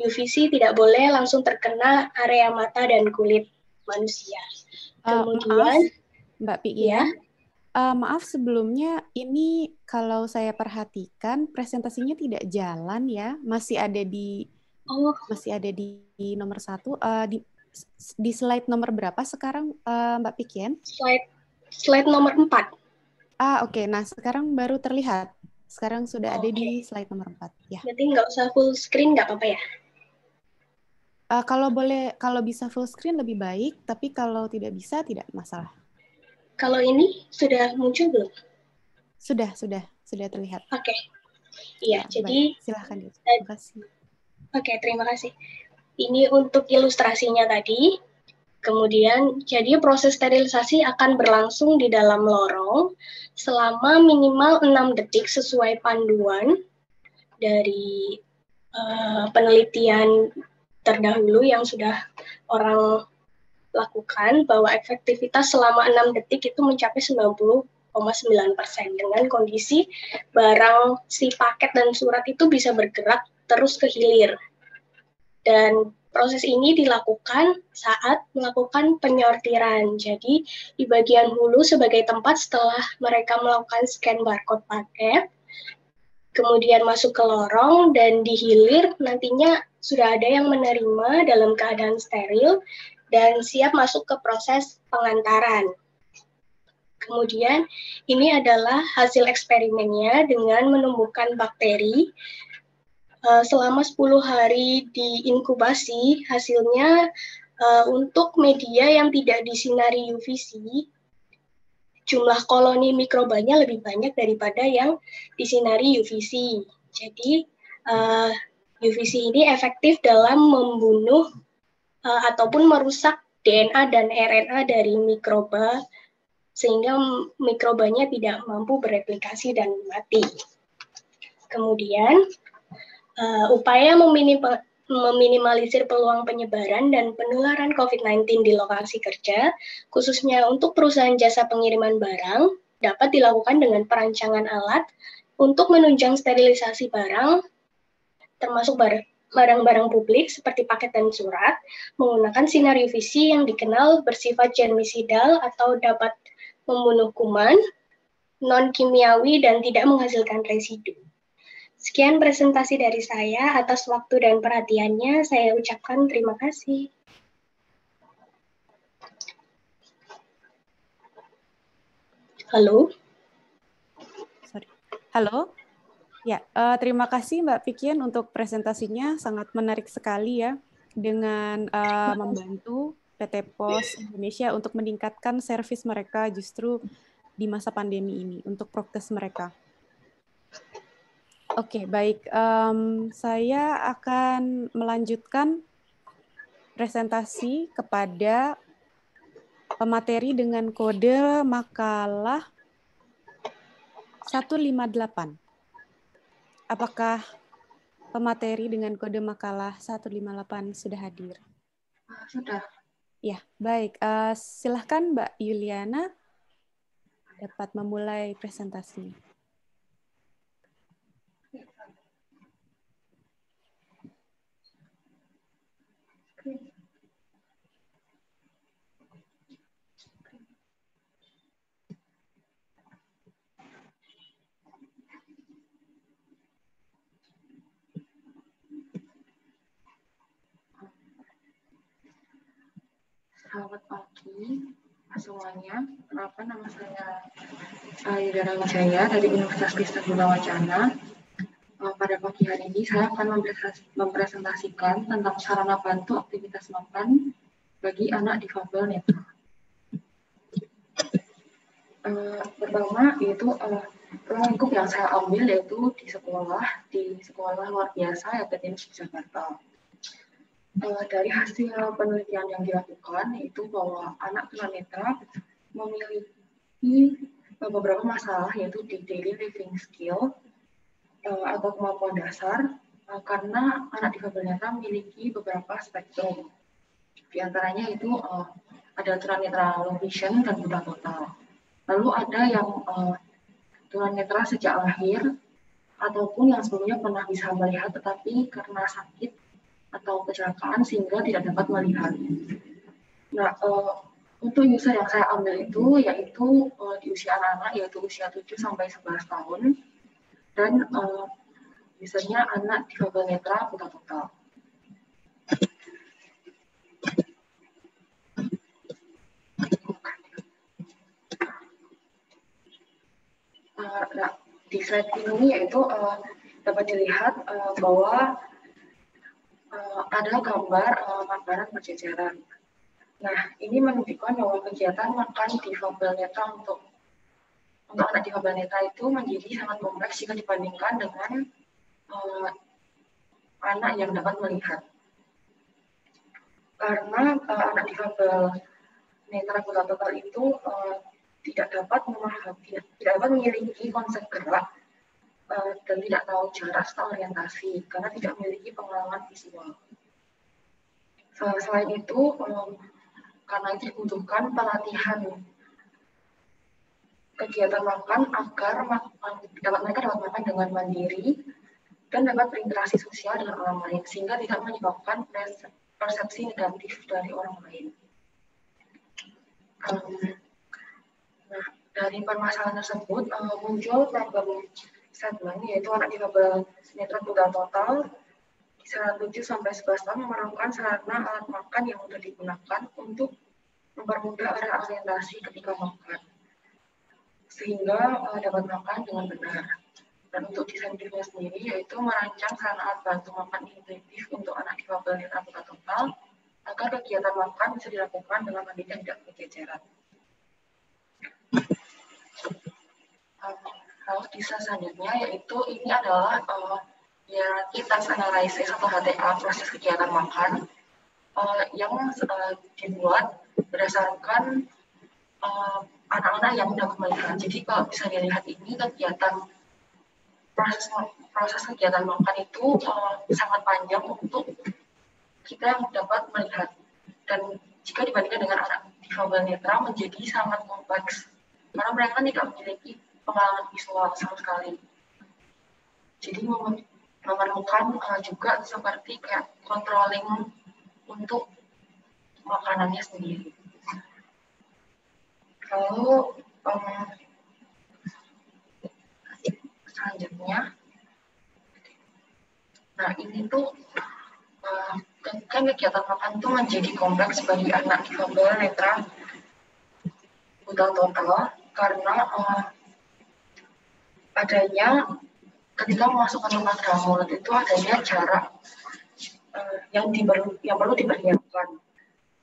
UVC tidak boleh langsung terkena area mata dan kulit manusia. Kemudian, maaf, Mbak Pikian, maaf sebelumnya, ini kalau saya perhatikan presentasinya tidak jalan ya, masih ada di nomor 1. Di slide nomor berapa sekarang, Mbak Pikian? Slide nomor 4. Oke. Nah, sekarang baru terlihat. Sekarang sudah ada di slide nomor 4. Ya. Berarti nggak usah full screen, nggak apa-apa ya? Kalau bisa full screen lebih baik, tapi kalau tidak bisa, tidak masalah. Kalau ini sudah muncul belum? Sudah terlihat. Oke. Iya, jadi baik. Silahkan. Terima kasih. Oke, terima kasih. Ini untuk ilustrasinya tadi. Kemudian, jadi proses sterilisasi akan berlangsung di dalam lorong selama minimal 6 detik sesuai panduan dari penelitian terdahulu yang sudah orang lakukan, bahwa efektivitas selama 6 detik itu mencapai 90,9% dengan kondisi barang si paket dan surat itu bisa bergerak terus ke hilir. Dan proses ini dilakukan saat melakukan penyortiran. Jadi di bagian hulu sebagai tempat setelah mereka melakukan scan barcode paket, kemudian masuk ke lorong, dan di hilir nantinya sudah ada yang menerima dalam keadaan steril dan siap masuk ke proses pengantaran. Kemudian ini adalah hasil eksperimennya dengan menumbuhkan bakteri. Selama 10 hari diinkubasi, hasilnya untuk media yang tidak disinari UVC, jumlah koloni mikrobanya lebih banyak daripada yang disinari UVC. Jadi, UVC ini efektif dalam membunuh ataupun merusak DNA dan RNA dari mikroba, sehingga mikrobanya tidak mampu bereplikasi dan mati. Kemudian, upaya meminimalisir peluang penyebaran dan penularan COVID-19 di lokasi kerja, khususnya untuk perusahaan jasa pengiriman barang, dapat dilakukan dengan perancangan alat untuk menunjang sterilisasi barang, termasuk barang-barang publik seperti paket dan surat, menggunakan sinar UVC yang dikenal bersifat germicidal atau dapat membunuh kuman, non-kimiawi, dan tidak menghasilkan residu. Sekian presentasi dari saya. Atas waktu dan perhatiannya, saya ucapkan terima kasih. Halo? Halo? Ya, terima kasih Mbak Pikian untuk presentasinya. Sangat menarik sekali ya, dengan membantu PT POS Indonesia untuk meningkatkan servis mereka justru di masa pandemi ini, untuk prokes mereka. Oke, baik. Saya akan melanjutkan presentasi kepada pemateri dengan kode makalah 158. Apakah pemateri dengan kode makalah 158 sudah hadir? Sudah. Ya, baik. Silahkan Mbak Yuliana dapat memulai presentasinya. Selamat pagi semuanya. Kenapa nama saya Yuliana Wijaya dari Universitas Kristen Bima Wacana. Pada pagi hari ini saya akan mempresentasikan tentang sarana bantu aktivitas makan bagi anak difabel netra. Pertama yaitu lingkup yang saya ambil yaitu di sekolah luar biasa Yapetinus di Jakarta. Dari hasil penelitian yang dilakukan yaitu bahwa anak tunanetra memiliki beberapa masalah yaitu di daily living skill atau kemampuan dasar karena anak difabel netra memiliki beberapa spektrum. Di antaranya itu ada tunanetra low vision dan buta total. Lalu ada yang tunanetra sejak lahir ataupun yang sebelumnya pernah bisa melihat tetapi karena sakit atau kecelakaan sehingga tidak dapat melihat. Nah, untuk user yang saya ambil itu yaitu di usia anak-anak yaitu usia 7 sampai 11 tahun dan usernya anak difabel netra buta total. Nah, di slide ini yaitu dapat dilihat bahwa ada gambar makanan berjejeran. Nah, ini menunjukkan bahwa kegiatan makan difabel netra untuk anak difabel netra itu menjadi sangat kompleks jika dibandingkan dengan anak yang dapat melihat. Karena anak difabel netra buta total itu tidak dapat memiliki konsep gerak dan tidak tahu jarak serta orientasi karena tidak memiliki pengalaman visual. Selain itu, karena itu dibutuhkan pelatihan kegiatan makan agar mereka dapat makan dengan mandiri dan dapat berinteraksi sosial dengan orang lain sehingga tidak menyebabkan persepsi negatif dari orang lain. Nah, dari permasalahan tersebut muncul problem segmen yaitu anak difabel netra buta total kisaran 7 sampai 11 tahun memerlukan sarana alat makan yang mudah digunakan untuk mempermudah arah orientasi ketika makan sehingga dapat makan dengan benar. Dan untuk desain briefnya sendiri yaitu merancang sarana alat bantu makan intuitif untuk anak difabel netra buta total agar kegiatan makan bisa dilakukan dengan mandiri dan tidak berjejeran. Lalu di selanjutnya yaitu ini adalah hierarchy task analysis atau HTA proses kegiatan makan yang dibuat berdasarkan anak-anak yang dapat melihat. Jadi kalau bisa dilihat ini kegiatan proses kegiatan makan itu sangat panjang untuk kita yang dapat melihat dan jika dibandingkan dengan anak difabel netra menjadi sangat kompleks karena mereka tidak memiliki pengalaman visual sama sekali. Jadi memerlukan juga seperti kayak controlling untuk makanannya sendiri. Lalu selanjutnya, nah ini tuh kan kegiatan makan itu menjadi kompleks bagi anak difabel netra buta total karena adanya ketika memasukkan makanan ke dalam mulut itu adanya jarak yang perlu diperlihatkan.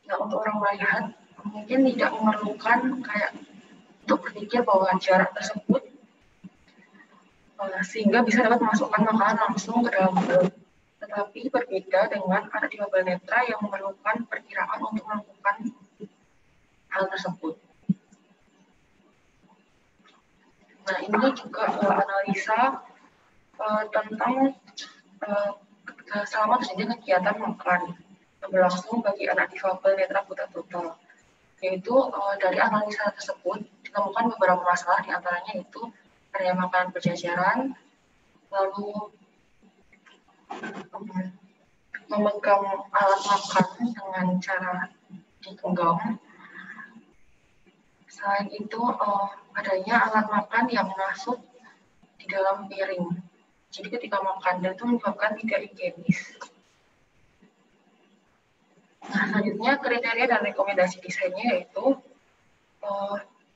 Nah, untuk orang melihat mungkin tidak memerlukan kayak untuk berpikir bahwa jarak tersebut sehingga bisa dapat memasukkan makanan langsung ke dalam mulut. Tetapi berbeda dengan anak difabel netra yang memerlukan perkiraan untuk melakukan hal tersebut. Nah, ini juga analisa tentang selama terjadi kegiatan makan berlangsung bagi anak difabel netra buta total. Yaitu dari analisa tersebut ditemukan beberapa masalah, diantaranya itu area makanan berjajaran, lalu memegang alat makan dengan cara digenggam. Selain itu adanya alat makan yang masuk di dalam piring. Jadi ketika makan dan itu menyebabkan tidak higienis. Nah, selanjutnya kriteria dan rekomendasi desainnya yaitu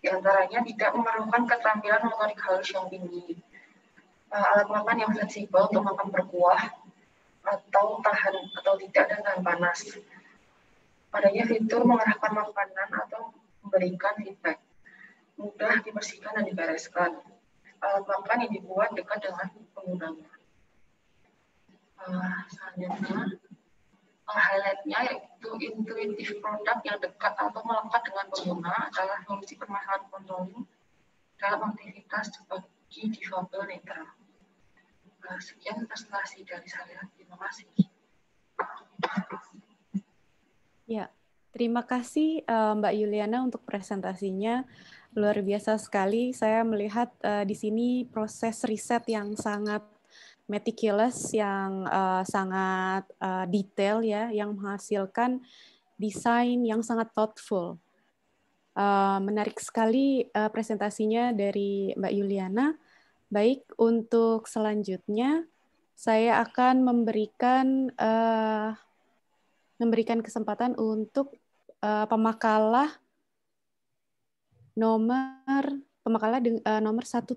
diantaranya tidak memerlukan keterampilan motorik halus yang tinggi, alat makan yang fleksibel untuk makan berkuah atau tahan atau tidak dan tahan panas. Adanya fitur mengarahkan makanan atau memberikan feedback, mudah dibersihkan dan dibereskan. Alat makan yang dibuat dekat dengan penggunanya. Selanjutnya, highlight-nya yaitu intuitif produk yang dekat atau melekat dengan pengguna adalah solusi permasalahan controlling dalam aktivitas bagi difabel netra. Sekian presentasi dari saya. Terima kasih. Ya, terima kasih Mbak Yuliana untuk presentasinya. Luar biasa sekali. Saya melihat di sini proses riset yang sangat meticulous, yang sangat detail ya, yang menghasilkan desain yang sangat thoughtful. Menarik sekali presentasinya dari Mbak Yuliana. Baik, untuk selanjutnya saya akan memberikan kesempatan untuk pemakalah nomor 175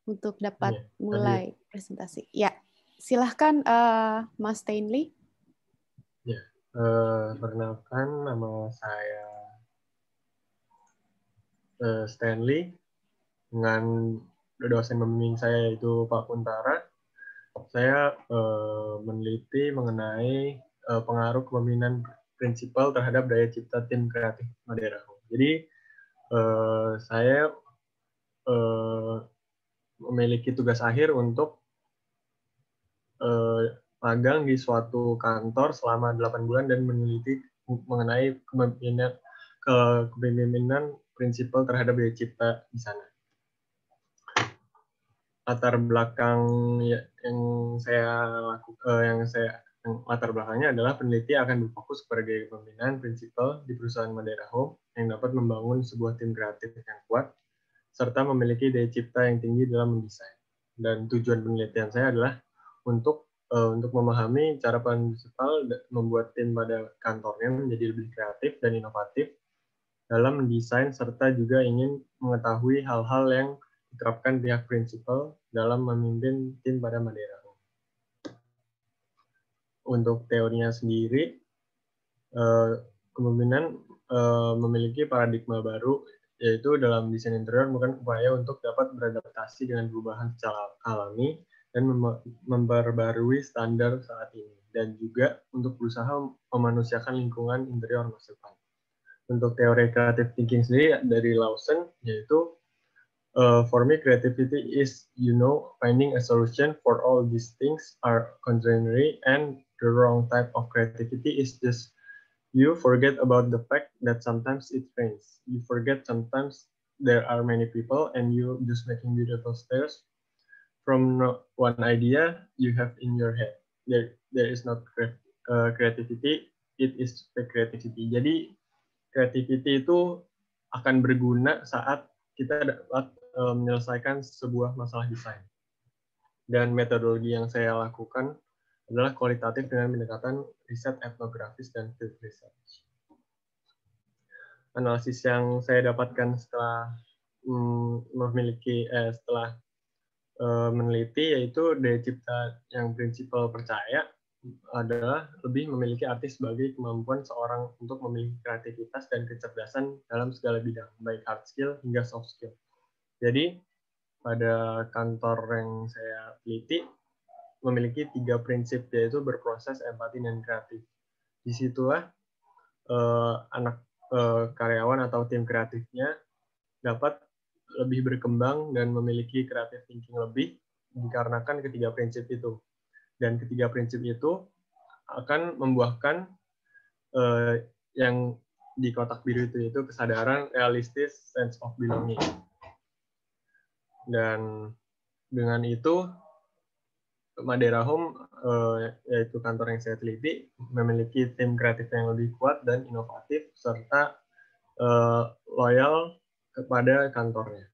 untuk dapat mulai presentasi. Ya, silahkan Mas Stanley. Ya, perkenalkan nama saya Stanley, dengan dosen pembimbing saya yaitu Pak Kuntara. Saya meneliti mengenai pengaruh kepemimpinan prinsipal terhadap daya cipta tim kreatif Madera Home. Jadi saya memiliki tugas akhir untuk magang di suatu kantor selama 8 bulan dan meneliti mengenai kepemimpinan prinsipal terhadap daya cipta di sana. Latar belakang latar belakangnya adalah peneliti akan berfokus pada gaya kepemimpinan prinsipal di perusahaan Madera Home yang dapat membangun sebuah tim kreatif yang kuat serta memiliki daya cipta yang tinggi dalam mendesain. Dan tujuan penelitian saya adalah untuk memahami cara prinsipal membuat tim pada kantornya menjadi lebih kreatif dan inovatif dalam mendesain serta juga ingin mengetahui hal-hal yang diterapkan pihak prinsipal dalam memimpin tim pada Madera Home. Untuk teorinya sendiri, kepemimpinan memiliki paradigma baru, yaitu dalam desain interior bukan upaya untuk dapat beradaptasi dengan perubahan secara alami dan memperbarui standar saat ini, dan juga untuk berusaha memanusiakan lingkungan interior masa depan. Untuk teori creative thinking sendiri dari Lawson, yaitu for me, creativity is, finding a solution for all these things are contrary, and the wrong type of creativity is just you forget about the fact that sometimes it rains. You forget sometimes there are many people and you just making beautiful stairs from one idea you have in your head. There is not creativity, it is fake creativity. Jadi, creativity itu akan berguna saat kita dapat menyelesaikan sebuah masalah desain. Dan metodologi yang saya lakukan adalah kualitatif dengan pendekatan riset etnografis dan field research. Analisis yang saya dapatkan setelah meneliti yaitu daya cipta yang prinsipal percaya adalah lebih memiliki arti sebagai kemampuan seorang untuk memiliki kreativitas dan kecerdasan dalam segala bidang, baik hard skill hingga soft skill. Jadi, pada kantor yang saya teliti, memiliki 3 prinsip, yaitu berproses, empati, dan kreatif. Disitulah karyawan atau tim kreatifnya dapat lebih berkembang dan memiliki creative thinking lebih dikarenakan ketiga prinsip itu. Dan ketiga prinsip itu akan membuahkan yang di kotak biru itu, yaitu kesadaran, realistis, sense of belonging. Dan dengan itu, Madeira Home, yaitu kantor yang saya teliti, memiliki tim kreatif yang lebih kuat dan inovatif, serta loyal kepada kantornya.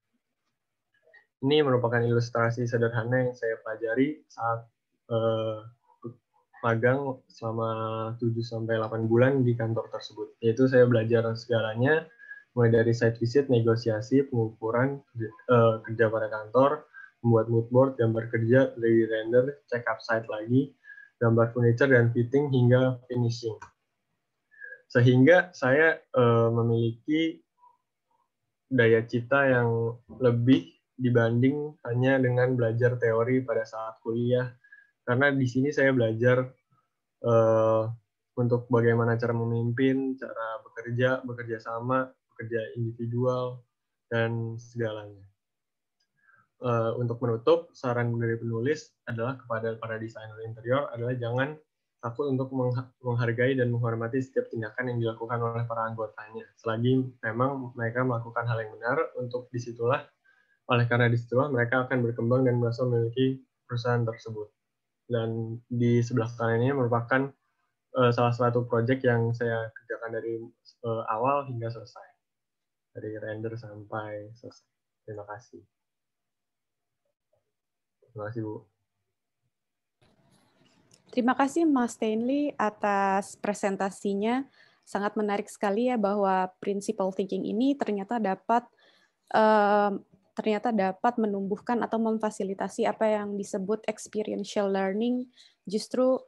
Ini merupakan ilustrasi sederhana yang saya pelajari saat magang selama 7-8 bulan di kantor tersebut. Yaitu saya belajar segalanya, mulai dari site visit, negosiasi, pengukuran, kerja pada kantor, membuat mood board, gambar kerja, 3D render, check up site lagi, gambar furniture dan fitting hingga finishing. Sehingga saya memiliki daya cipta yang lebih dibanding hanya dengan belajar teori pada saat kuliah. Karena di sini saya belajar untuk bagaimana cara memimpin, cara bekerja sama, bekerja individual, dan segalanya. Untuk menutup, saran dari penulis adalah kepada para desainer interior adalah jangan takut untuk menghargai dan menghormati setiap tindakan yang dilakukan oleh para anggotanya. Selagi memang mereka melakukan hal yang benar, oleh karena disitulah mereka akan berkembang dan merasa memiliki perusahaan tersebut. Dan di sebelah kanan ini merupakan salah satu proyek yang saya kerjakan dari awal hingga selesai. Dari render sampai selesai. Terima kasih. Terima kasih, Bu. Terima kasih Mas Stanley atas presentasinya. Sangat menarik sekali ya bahwa principle thinking ini ternyata dapat menumbuhkan atau memfasilitasi apa yang disebut experiential learning justru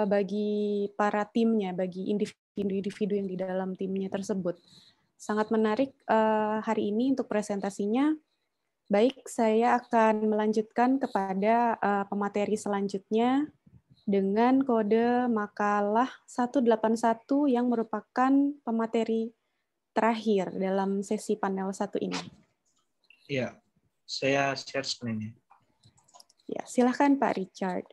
bagi para timnya, bagi individu-individu yang di dalam timnya tersebut. Sangat menarik hari ini untuk presentasinya. Baik, saya akan melanjutkan kepada pemateri selanjutnya dengan kode makalah 181 yang merupakan pemateri terakhir dalam sesi panel 1 ini. Ya, saya share screen-nya. Ya, silakan Pak Richard.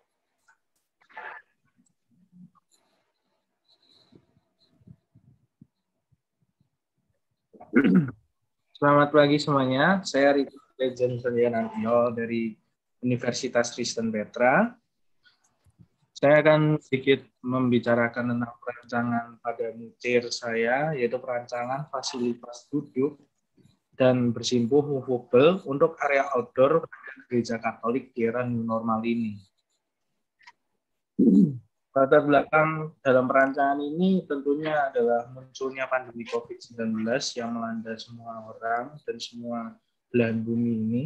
Selamat pagi semuanya. Saya Richard Legend Sandianantio dari Universitas Kristen Petra. Saya akan sedikit membicarakan tentang perancangan pada mutir saya, yaitu perancangan fasilitas duduk dan bersimpuh movable untuk area outdoor pada gereja Katolik di era new normal ini. Latar belakang dalam perancangan ini tentunya adalah munculnya pandemi COVID-19 yang melanda semua orang dan semua belahan bumi ini.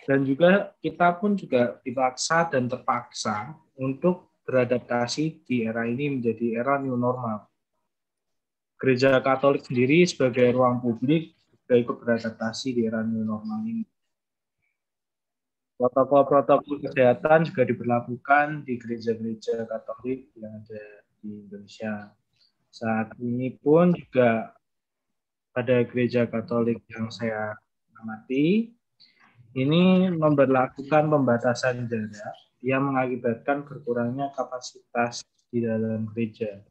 Dan juga kita pun juga dipaksa dan terpaksa untuk beradaptasi di era ini menjadi era new normal. Gereja Katolik sendiri sebagai ruang publik juga ikut beradaptasi di era new normal ini. Protokol-protokol kesehatan juga diberlakukan di gereja-gereja Katolik yang ada di Indonesia. Saat ini pun juga pada gereja Katolik yang saya amati, ini memberlakukan pembatasan jarak yang mengakibatkan berkurangnya kapasitas di dalam gereja,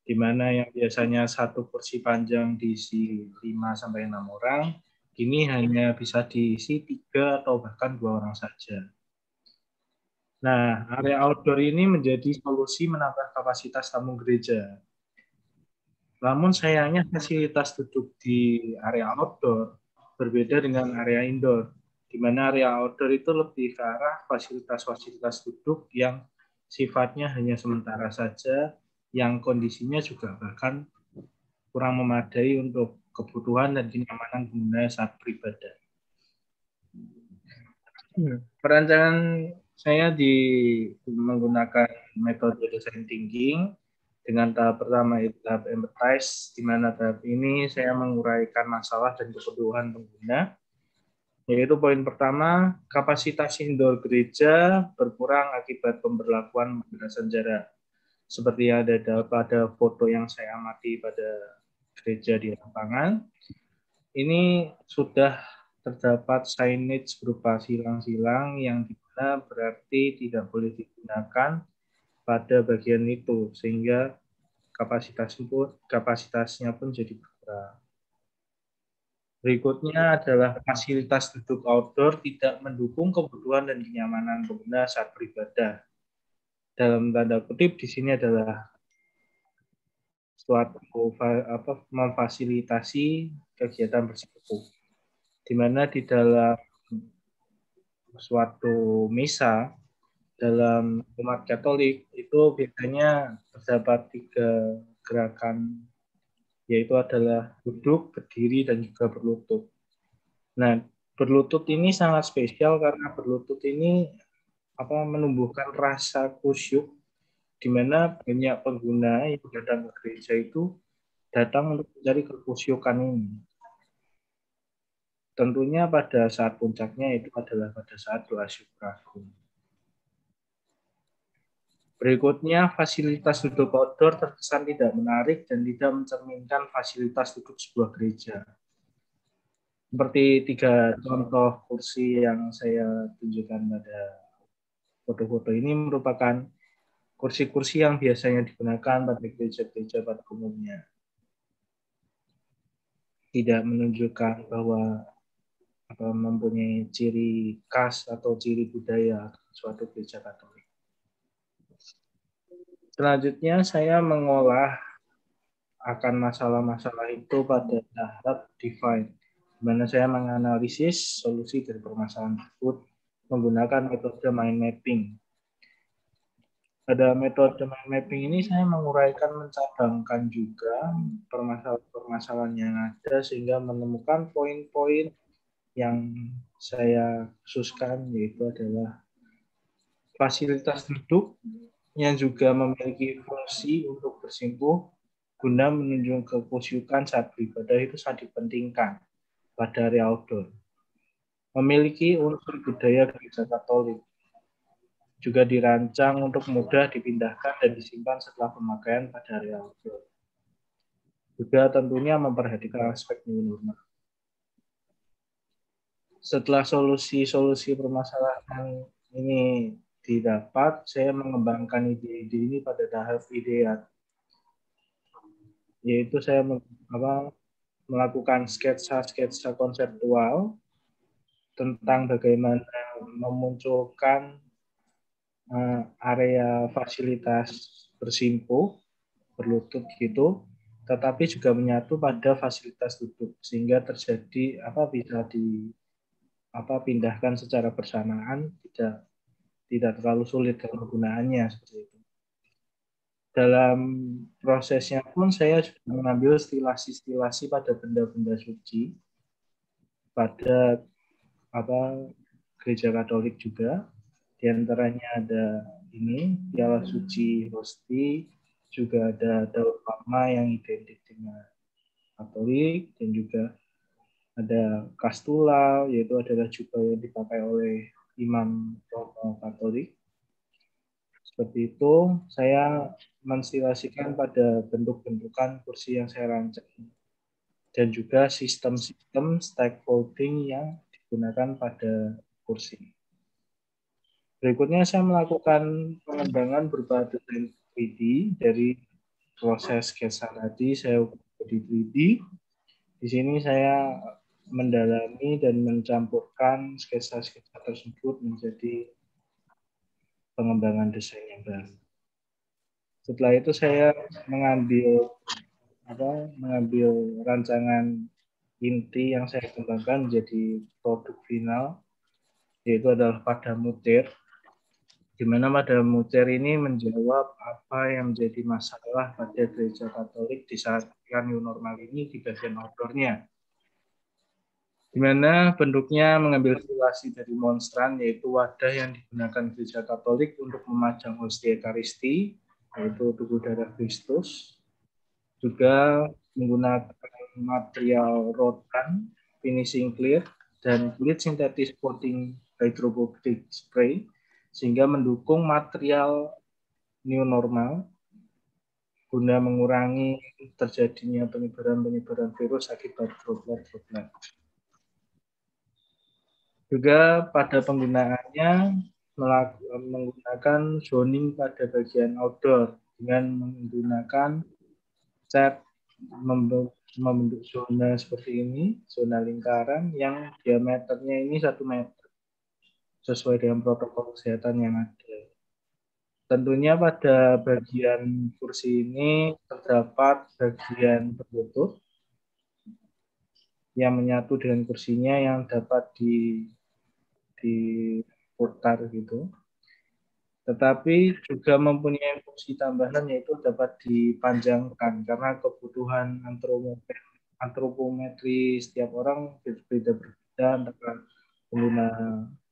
di mana yang biasanya satu kursi panjang diisi 5-6 orang, kini hanya bisa diisi 3 atau bahkan 2 orang saja. Nah, area outdoor ini menjadi solusi menambah kapasitas tamu gereja. Namun sayangnya fasilitas duduk di area outdoor berbeda dengan area indoor, di mana area outdoor itu lebih ke arah fasilitas-fasilitas duduk yang sifatnya hanya sementara saja, yang kondisinya juga bahkan kurang memadai untuk kebutuhan dan kenyamanan pengguna saat beribadah. Perancangan saya menggunakan metode design thinking dengan tahap pertama itu tahap empathize, di mana tahap ini saya menguraikan masalah dan kebutuhan pengguna. Yaitu poin pertama, kapasitas indoor gereja berkurang akibat pemberlakuan pembatasan jarak. Seperti yang ada pada foto yang saya amati pada gereja di lapangan, ini sudah terdapat signage berupa silang-silang yang dimana berarti tidak boleh digunakan pada bagian itu, sehingga kapasitasnya pun jadi berkurang. Berikutnya adalah fasilitas duduk outdoor tidak mendukung kebutuhan dan kenyamanan pengguna saat beribadah. Dalam tanda kutip di sini adalah suatu memfasilitasi kegiatan bersekutu, di mana di dalam suatu misa dalam umat Katolik itu biasanya terdapat 3 gerakan, yaitu adalah duduk, berdiri, dan juga berlutut. Nah, berlutut ini sangat spesial karena berlutut ini menumbuhkan rasa khusyuk, di mana banyak pengguna yang datang ke gereja itu datang untuk mencari kekhusyukan ini. Tentunya pada saat puncaknya itu adalah pada saat doa syukur agung. Berikutnya, fasilitas duduk outdoor terkesan tidak menarik dan tidak mencerminkan fasilitas duduk sebuah gereja. Seperti 3 contoh kursi yang saya tunjukkan pada foto-foto ini merupakan kursi-kursi yang biasanya digunakan pada gereja-gereja pada umumnya. Tidak menunjukkan bahwa mempunyai ciri khas atau ciri budaya suatu gereja Katolik. Selanjutnya saya mengolah akan masalah-masalah itu pada tahap define, di mana saya menganalisis solusi dari permasalahan tersebut menggunakan metode mind mapping. Pada metode mind mapping ini saya menguraikan, mencadangkan juga permasalahan-permasalahan yang ada sehingga menemukan poin-poin yang saya khususkan, yaitu adalah fasilitas duduk yang juga memiliki fungsi untuk bersimpuh guna menunjukkan kekhusyukan saat beribadah itu sangat dipentingkan pada area outdoor. Memiliki unsur budaya gereja Katolik, juga dirancang untuk mudah dipindahkan dan disimpan setelah pemakaian pada area outdoor. Juga tentunya memperhatikan aspek new normal. Setelah solusi-solusi permasalahan ini didapat, saya mengembangkan ide-ide ini pada tahap ideat, yaitu saya melakukan sketsa-sketsa konseptual tentang bagaimana memunculkan area fasilitas bersimpuh, berlutut gitu, tetapi juga menyatu pada fasilitas duduk, sehingga terjadi bisa dipindahkan secara bersamaan, tidak terlalu sulit dalam penggunaannya seperti itu. Dalam prosesnya pun saya juga mengambil stilasi-stilasi pada benda-benda suci pada gereja Katolik juga. Di antaranya ada ini piala suci hosti, juga ada daun palma yang identik dengan Katolik, dan juga ada kastula, yaitu adalah jubah yang dipakai oleh imam Romo Katolik. Seperti itu, saya menstilasikan pada bentuk-bentukan kursi yang saya rancang dan juga sistem-sistem scaffolding yang digunakan pada kursi. Berikutnya saya melakukan pengembangan berupa desain 3D dari proses sketsa tadi saya ubah di 3D. Di sini saya mendalami dan mencampurkan sketsa-sketsa tersebut menjadi pengembangan desain yang baru. Setelah itu saya mengambil rancangan inti yang saya kembangkan menjadi produk final, yaitu adalah pada mutir, di mana pada mutir ini menjawab apa yang menjadi masalah pada gereja Katolik di saat new normal ini di bagian outdoor-nya. Di mana bentuknya mengambil stilasi dari monstran, yaitu wadah yang digunakan gereja Katolik untuk memajang hostia Ekaristi, yaitu tubuh darah Kristus. Juga menggunakan material rotan, finishing clear, dan kulit sintetis coating hydrophobic spray, sehingga mendukung material new normal guna mengurangi terjadinya penyebaran virus akibat droplet. Juga pada penggunaannya menggunakan zoning pada bagian outdoor dengan menggunakan cat membentuk zona seperti ini, zona lingkaran yang diameternya ini 1 meter sesuai dengan protokol kesehatan yang ada. Tentunya pada bagian kursi ini terdapat bagian tertutup yang menyatu dengan kursinya yang dapat diputar gitu. Tetapi juga mempunyai fungsi tambahan yaitu dapat dipanjangkan karena kebutuhan antropometri setiap orang berbeda-beda antara pengguna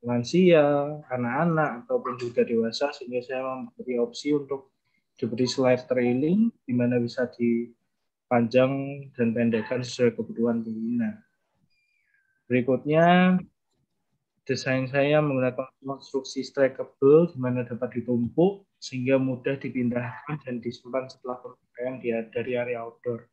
lansia, anak-anak ataupun juga dewasa, sehingga saya memberi opsi untuk diberi slide trailing di mana bisa dipanjang dan pendekkan sesuai kebutuhan pengguna. Berikutnya, desain saya menggunakan konstruksi stackable di mana dapat ditumpuk sehingga mudah dipindahkan dan disimpan setelah pemakaian dari area outdoor.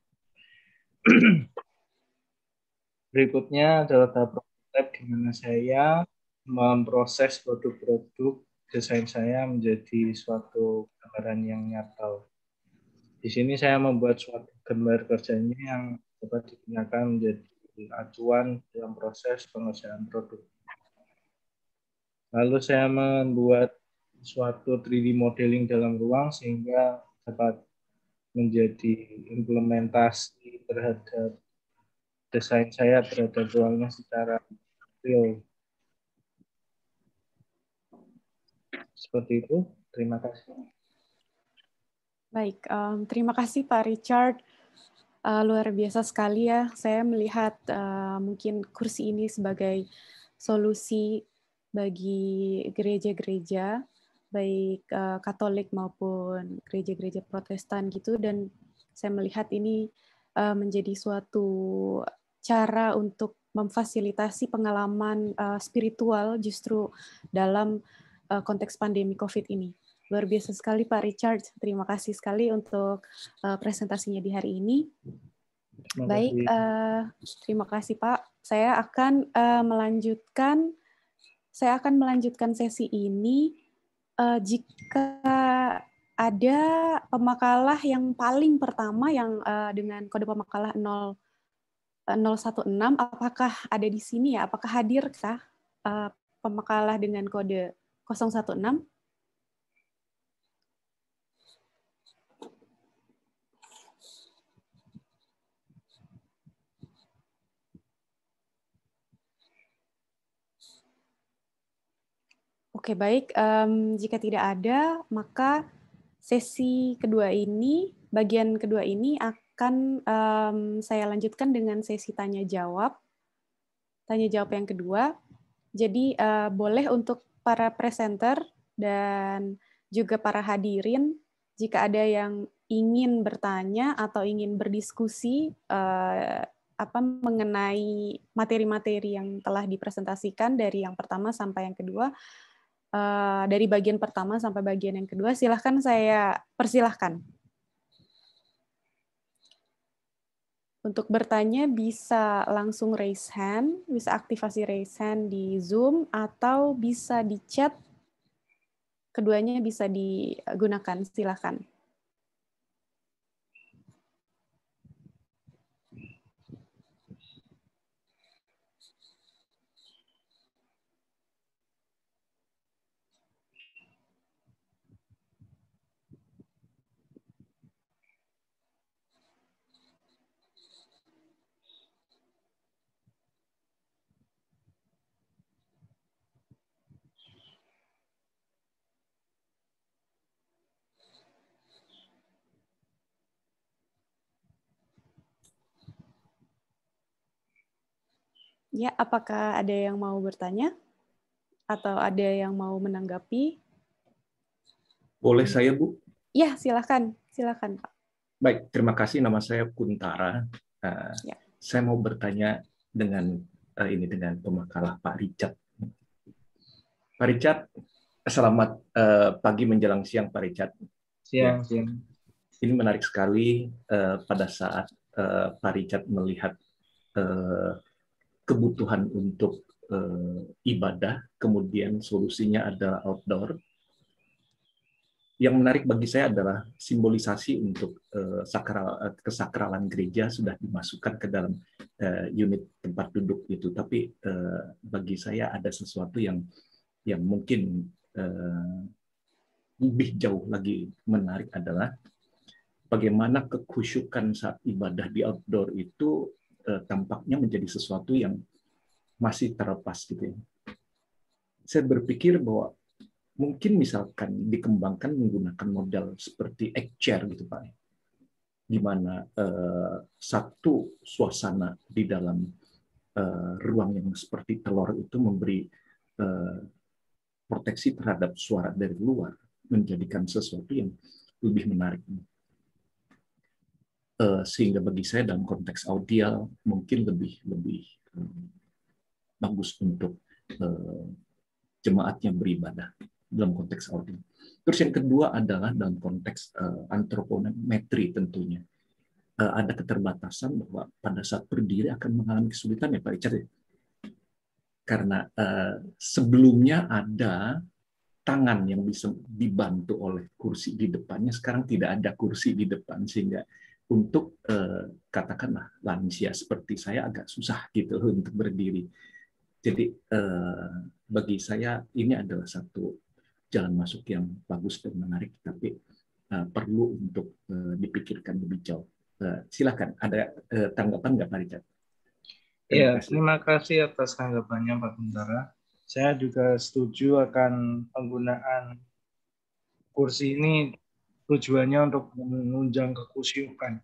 Berikutnya adalah tahap prototype di mana saya memproses produk-produk desain saya menjadi suatu gambaran yang nyata. Di sini saya membuat suatu gambar kerjanya yang dapat digunakan menjadi acuan dalam proses pengerjaan produk. Lalu saya membuat suatu 3D modeling dalam ruang sehingga dapat menjadi implementasi terhadap desain saya terhadap ruangnya secara real. Seperti itu. Terima kasih. Baik, terima kasih Pak Richard. Luar biasa sekali ya. Saya melihat mungkin kursi ini sebagai solusi bagi gereja-gereja, baik Katolik maupun gereja-gereja Protestan gitu, dan saya melihat ini menjadi suatu cara untuk memfasilitasi pengalaman spiritual justru dalam konteks pandemi COVID ini. Luar biasa sekali Pak Richard, terima kasih sekali untuk presentasinya di hari ini. Baik, terima kasih Pak. Saya akan melanjutkan sesi ini. Jika ada pemakalah yang paling pertama yang dengan kode pemakalah 016, apakah ada di sini ya? Apakah hadirkah pemakalah dengan kode 016? Oke, baik. Jika tidak ada, maka sesi kedua ini, bagian kedua ini akan saya lanjutkan dengan sesi tanya-jawab. Tanya-jawab yang kedua. Jadi, boleh untuk para presenter dan juga para hadirin, jika ada yang ingin bertanya atau ingin berdiskusi mengenai materi-materi yang telah dipresentasikan dari yang pertama sampai yang kedua, dari bagian pertama sampai bagian yang kedua, silahkan saya persilahkan. Untuk bertanya bisa langsung raise hand, bisa aktivasi raise hand di Zoom, atau bisa di chat, keduanya bisa digunakan, silahkan. Ya, apakah ada yang mau bertanya? Atau ada yang mau menanggapi? Boleh saya, Bu? Ya, silakan. Silakan, Pak. Baik, terima kasih. Nama saya Kuntara. Ya. Saya mau bertanya dengan pemakalah Pak Richard. Pak Richard, selamat pagi menjelang siang, Pak Richard. Siang. Ini menarik sekali pada saat Pak Richard melihat kebutuhan untuk ibadah, kemudian solusinya adalah outdoor. Yang menarik bagi saya adalah simbolisasi untuk kesakralan gereja sudah dimasukkan ke dalam unit tempat duduk itu. Tapi bagi saya ada sesuatu yang mungkin lebih jauh lagi menarik adalah bagaimana kekhusyukan saat ibadah di outdoor itu tampaknya menjadi sesuatu yang masih terlepas gitu ya. Saya berpikir bahwa mungkin misalkan dikembangkan menggunakan model seperti egg chair gitu Pak, di mana satu suasana di dalam ruang yang seperti telur itu memberi proteksi terhadap suara dari luar, menjadikan sesuatu yang lebih menarik. Sehingga bagi saya dalam konteks audial mungkin lebih bagus untuk jemaatnya beribadah dalam konteks audio. Terus yang kedua adalah dalam konteks antropometri tentunya. Ada keterbatasan bahwa pada saat berdiri akan mengalami kesulitan ya Pak Richard ya. Karena sebelumnya ada tangan yang bisa dibantu oleh kursi di depannya, sekarang tidak ada kursi di depan, sehingga untuk katakanlah lansia seperti saya agak susah gitu untuk berdiri. Jadi bagi saya ini adalah satu jalan masuk yang bagus dan menarik, tapi perlu untuk dipikirkan lebih jauh. Silakan, ada tanggapan nggak Pak Richard? Terima kasih atas tanggapannya Pak Kuntara. Saya juga setuju akan penggunaan kursi ini tujuannya untuk menunjang kekhusyukan.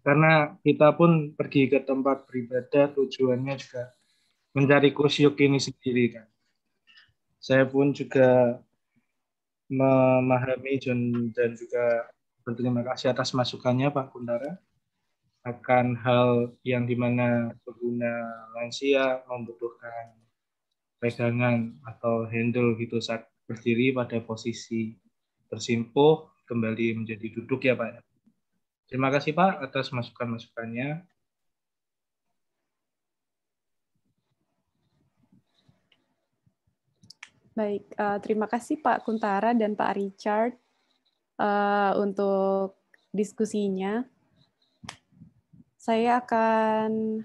Karena kita pun pergi ke tempat beribadah tujuannya juga mencari khusyuk ini sendiri kan. Saya pun juga memahami dan juga berterima kasih atas masukannya Pak Kuntara akan hal yang dimana pengguna lansia membutuhkan pegangan atau handle gitu saat berdiri pada posisi tersimpuh kembali menjadi duduk ya Pak. Terima kasih Pak atas masukan-masukannya. Baik, terima kasih Pak Kuntara dan Pak Richard untuk diskusinya. Saya akan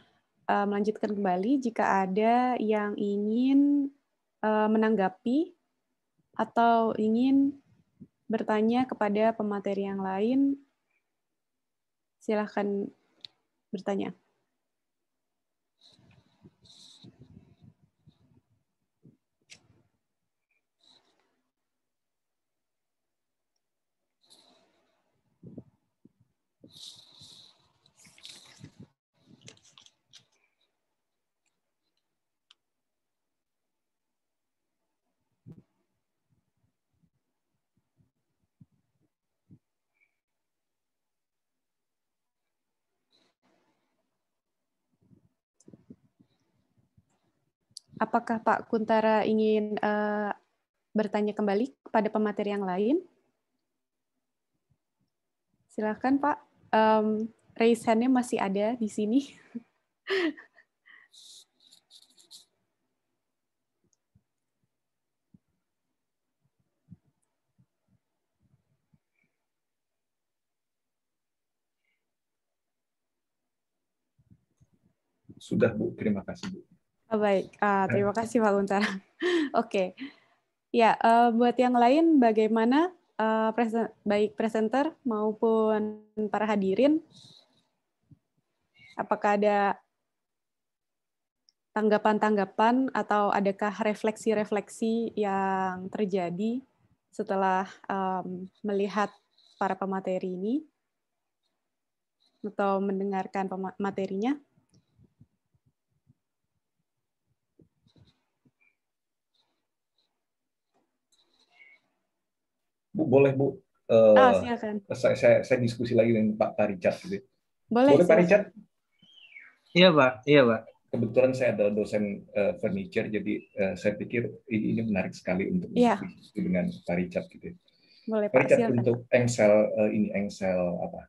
melanjutkan kembali jika ada yang ingin menanggapi atau ingin bertanya kepada pemateri yang lain, silakan bertanya. Apakah Pak Kuntara ingin bertanya kembali kepada pemateri yang lain? Silakan Pak. Raise hand-nya masih ada di sini. Sudah Bu, terima kasih Bu. Baik, terima kasih Pak Kuntara. Oke, ya buat yang lain bagaimana baik presenter maupun para hadirin, apakah ada tanggapan-tanggapan atau adakah refleksi-refleksi yang terjadi setelah melihat para pemateri ini atau mendengarkan materinya? Bu, boleh Bu. Silakan. Saya diskusi lagi dengan Pak Richard. Gitu. Boleh Pak Richard? Iya Pak. Kebetulan saya adalah dosen furniture, jadi saya pikir ini menarik sekali untuk diskusi dengan Pak Richard. Gitu. Boleh Pak Pak, Richard, silakan. untuk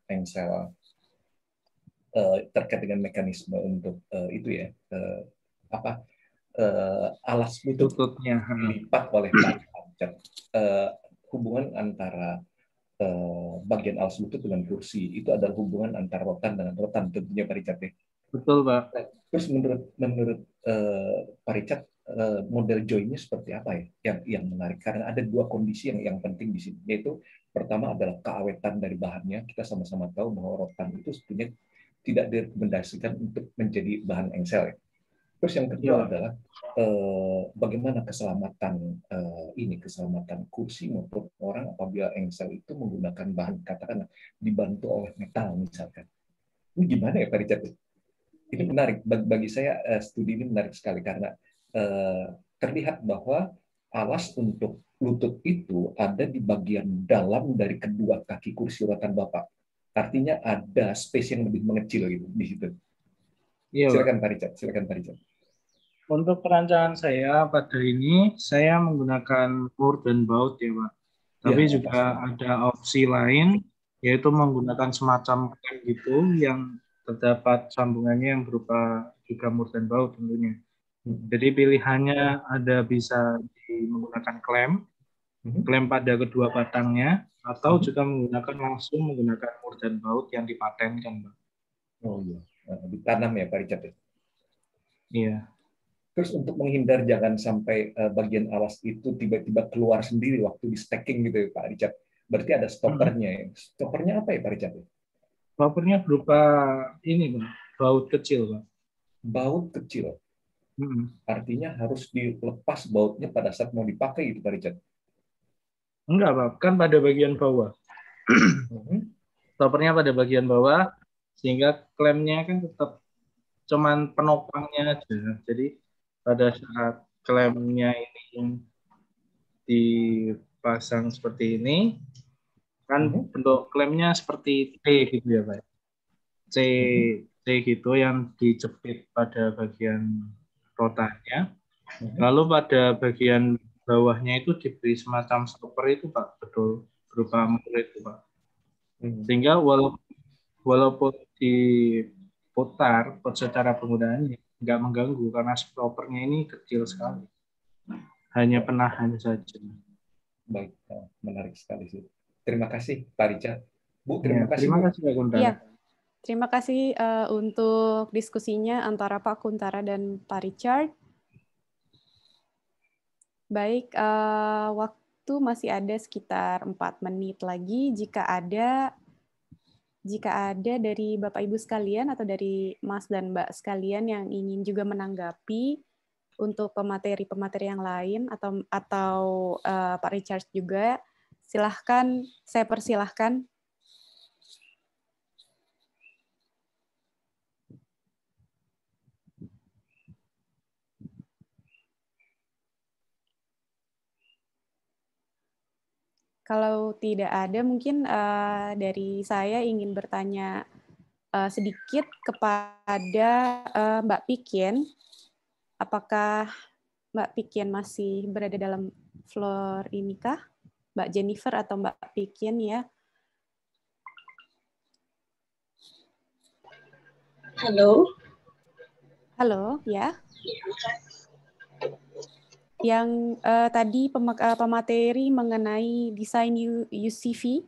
engsel terkait dengan mekanisme untuk itu ya, alas lutut Lututnya. dilipat oleh Pak. Hubungan antara bagian alas lutut dengan kursi itu adalah hubungan antara rotan dengan rotan tentunya Pak Richard ya. Betul Pak. Terus menurut Pak Richard model joinnya seperti apa ya yang menarik, karena ada dua kondisi yang penting di sini, yaitu pertama adalah keawetan dari bahannya. Kita sama-sama tahu bahwa rotan itu sebetulnya tidak direkomendasikan untuk menjadi bahan engsel ya. Terus yang kedua adalah bagaimana keselamatan keselamatan kursi maupun orang apabila engsel itu menggunakan bahan katakanlah dibantu oleh metal misalkan. Ini gimana ya Pak Richard? Ini menarik bagi saya, studi ini menarik sekali karena terlihat bahwa alas untuk lutut itu ada di bagian dalam dari kedua kaki kursi rotan Bapak. Artinya ada space yang lebih mengecil gitu di situ. Iya, silakan Pak Richard, silakan Pak Richard. Untuk perancangan saya pada ini, saya menggunakan Moore dan Baut ya Pak. Tapi Ya, juga ada opsi lain, yaitu menggunakan semacam klem gitu yang terdapat sambungannya yang berupa juga Moore dan Baut tentunya. Jadi pilihannya ada bisa menggunakan klem pada kedua batangnya, atau juga langsung menggunakan Moore dan Baut yang dipatenkan Pak. Oh iya, ditanam ya Pak Richard ya? Iya. Terus untuk menghindar jangan sampai bagian alas itu tiba-tiba keluar sendiri waktu di stacking gitu ya Pak Richard. Berarti ada stoppernya ya. Stoppernya apa ya Pak Richard? Stoppernya berupa ini Pak, baut kecil Pak. Baut kecil? Artinya harus dilepas bautnya pada saat mau dipakai gitu Pak Richard? Enggak Pak, kan pada bagian bawah. Stoppernya pada bagian bawah, sehingga klemnya kan tetap cuman penopangnya aja. Jadi pada saat klemnya ini dipasang seperti ini, kan bentuk klemnya seperti T gitu ya Pak. C gitu yang dijepit pada bagian rotannya. Lalu pada bagian bawahnya itu diberi semacam stopper itu Pak, betul berupa murid itu Pak. Sehingga walaupun diputar secara penggunaannya nggak mengganggu karena stoppernya ini kecil sekali, hanya penahan saja. Baik, menarik sekali sih. Terima kasih Pak Richard. Bu, terima kasih Pak Kuntara. Ya, terima kasih untuk diskusinya antara Pak Kuntara dan Pak Richard. Baik, waktu masih ada sekitar 4 menit lagi. Jika ada dari Bapak Ibu sekalian atau dari Mas dan Mbak sekalian yang ingin juga menanggapi untuk pemateri-pemateri yang lain atau Pak Richard juga, silahkan, saya persilahkan. Kalau tidak ada, mungkin dari saya ingin bertanya sedikit kepada Mbak Pikin. Apakah Mbak Pikin masih berada dalam floor ini kah? Mbak Jennifer atau Mbak Pikin ya? Halo. Halo, ya. Yang tadi pemateri mengenai desain UVC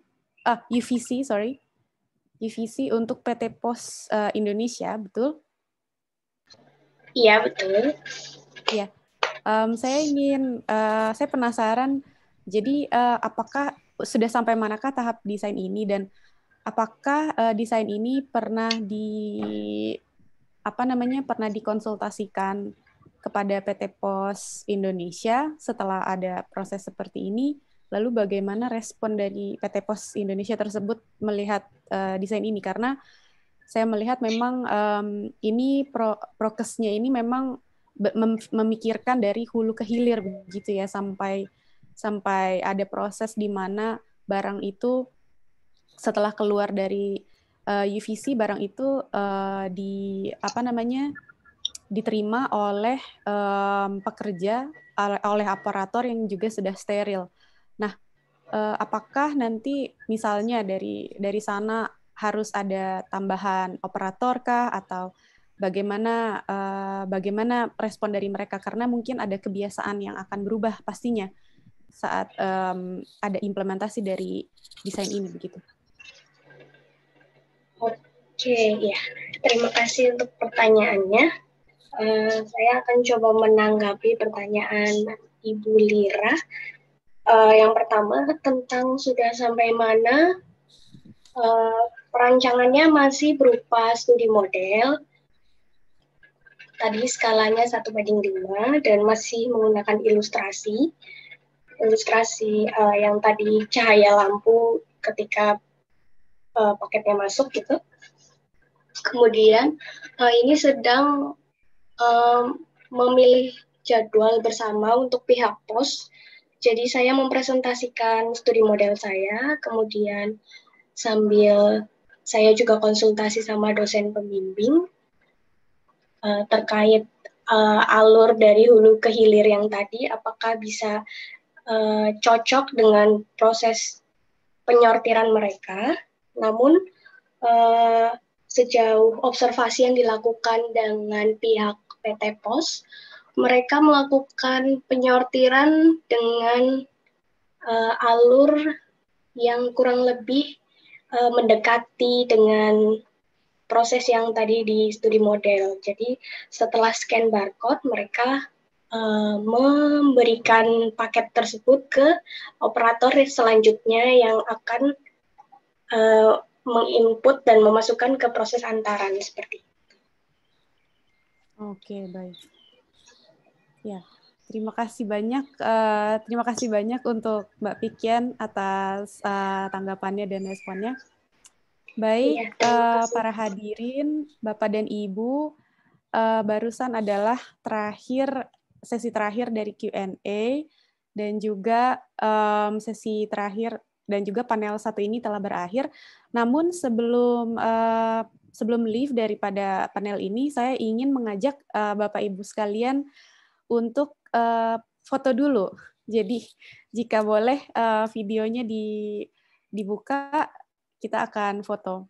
untuk PT Pos Indonesia, betul? Iya, betul. Ya, saya penasaran. Jadi, apakah sudah sampai manakah tahap desain ini dan apakah desain ini pernah dikonsultasikan kepada PT Pos Indonesia setelah ada proses seperti ini? Lalu bagaimana respon dari PT Pos Indonesia tersebut melihat desain ini? Karena saya melihat memang ini prokesnya ini memang memikirkan dari hulu ke hilir begitu ya, sampai ada proses di mana barang itu setelah keluar dari UVC, barang itu diterima oleh pekerja, oleh operator yang juga sudah steril. Nah, apakah nanti misalnya dari sana harus ada tambahan operator kah, atau bagaimana respon dari mereka, karena mungkin ada kebiasaan yang akan berubah pastinya saat ada implementasi dari desain ini begitu. Oke, ya. Terima kasih untuk pertanyaannya. Saya akan coba menanggapi pertanyaan Ibu Lira. Yang pertama, tentang sudah sampai mana perancangannya masih berupa studi model. Tadi skalanya 1:5 dan masih menggunakan ilustrasi yang tadi cahaya lampu ketika paketnya masuk gitu. Kemudian ini sedang memilih jadwal bersama untuk pihak pos. Jadi saya mempresentasikan studi model saya, kemudian sambil saya juga konsultasi sama dosen pembimbing terkait alur dari hulu ke hilir yang tadi, apakah bisa cocok dengan proses penyortiran mereka. Namun sejauh observasi yang dilakukan dengan pihak PT Pos, mereka melakukan penyortiran dengan alur yang kurang lebih mendekati dengan proses yang tadi di studi model. Jadi setelah scan barcode, mereka memberikan paket tersebut ke operator selanjutnya yang akan menginput dan memasukkan ke proses antaran seperti itu. Oke, baik. Ya, terima kasih banyak untuk Mbak Pikian atas tanggapannya dan responnya. Baik, para hadirin, Bapak dan Ibu, barusan adalah sesi terakhir dari Q&A dan juga sesi terakhir dan juga panel satu ini telah berakhir. Namun sebelum leave daripada panel ini, saya ingin mengajak Bapak Ibu sekalian untuk foto dulu. Jadi jika boleh videonya dibuka, kita akan foto.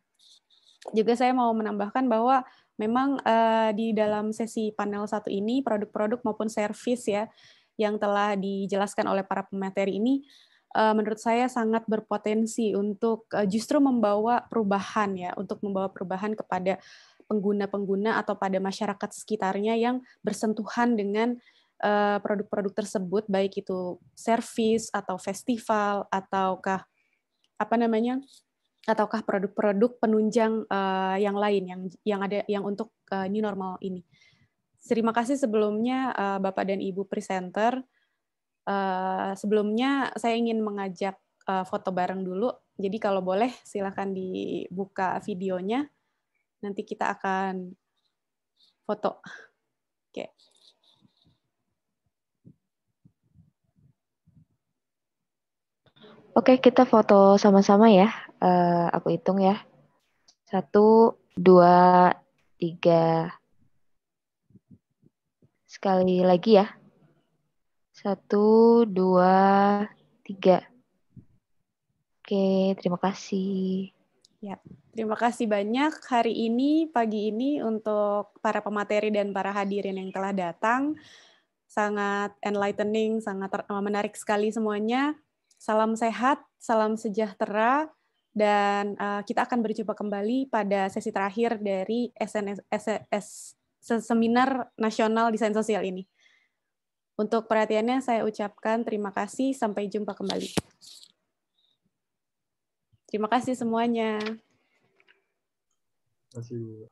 Juga saya mau menambahkan bahwa memang di dalam sesi panel satu ini, produk-produk maupun servis ya, yang telah dijelaskan oleh para pemateri ini, menurut saya sangat berpotensi untuk justru membawa perubahan ya, untuk membawa perubahan kepada pengguna-pengguna atau pada masyarakat sekitarnya yang bersentuhan dengan produk-produk tersebut, baik itu servis atau festival ataukah ataukah produk-produk penunjang yang lain yang untuk new normal ini. Terima kasih sebelumnya Bapak dan Ibu presenter. Sebelumnya saya ingin mengajak foto bareng dulu. Jadi kalau boleh silakan dibuka videonya. Nanti kita akan foto. Oke. Oke, kita foto sama-sama ya. Aku hitung ya. 1, 2, 3. Sekali lagi ya. 1, 2, 3. Oke, terima kasih. Ya, terima kasih banyak hari ini, pagi ini untuk para pemateri dan para hadirin yang telah datang. Sangat enlightening, sangat menarik sekali semuanya. Salam sehat, salam sejahtera, dan kita akan berjumpa kembali pada sesi terakhir dari Seminar Nasional Desain Sosial ini. Untuk perhatiannya saya ucapkan terima kasih, sampai jumpa kembali. Terima kasih semuanya. Terima kasih.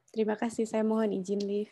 Terima kasih, saya mohon izin leave.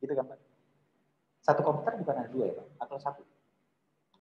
Gitu kan Pak? Satu komputer bukan ada dua ya Pak? Atau satu?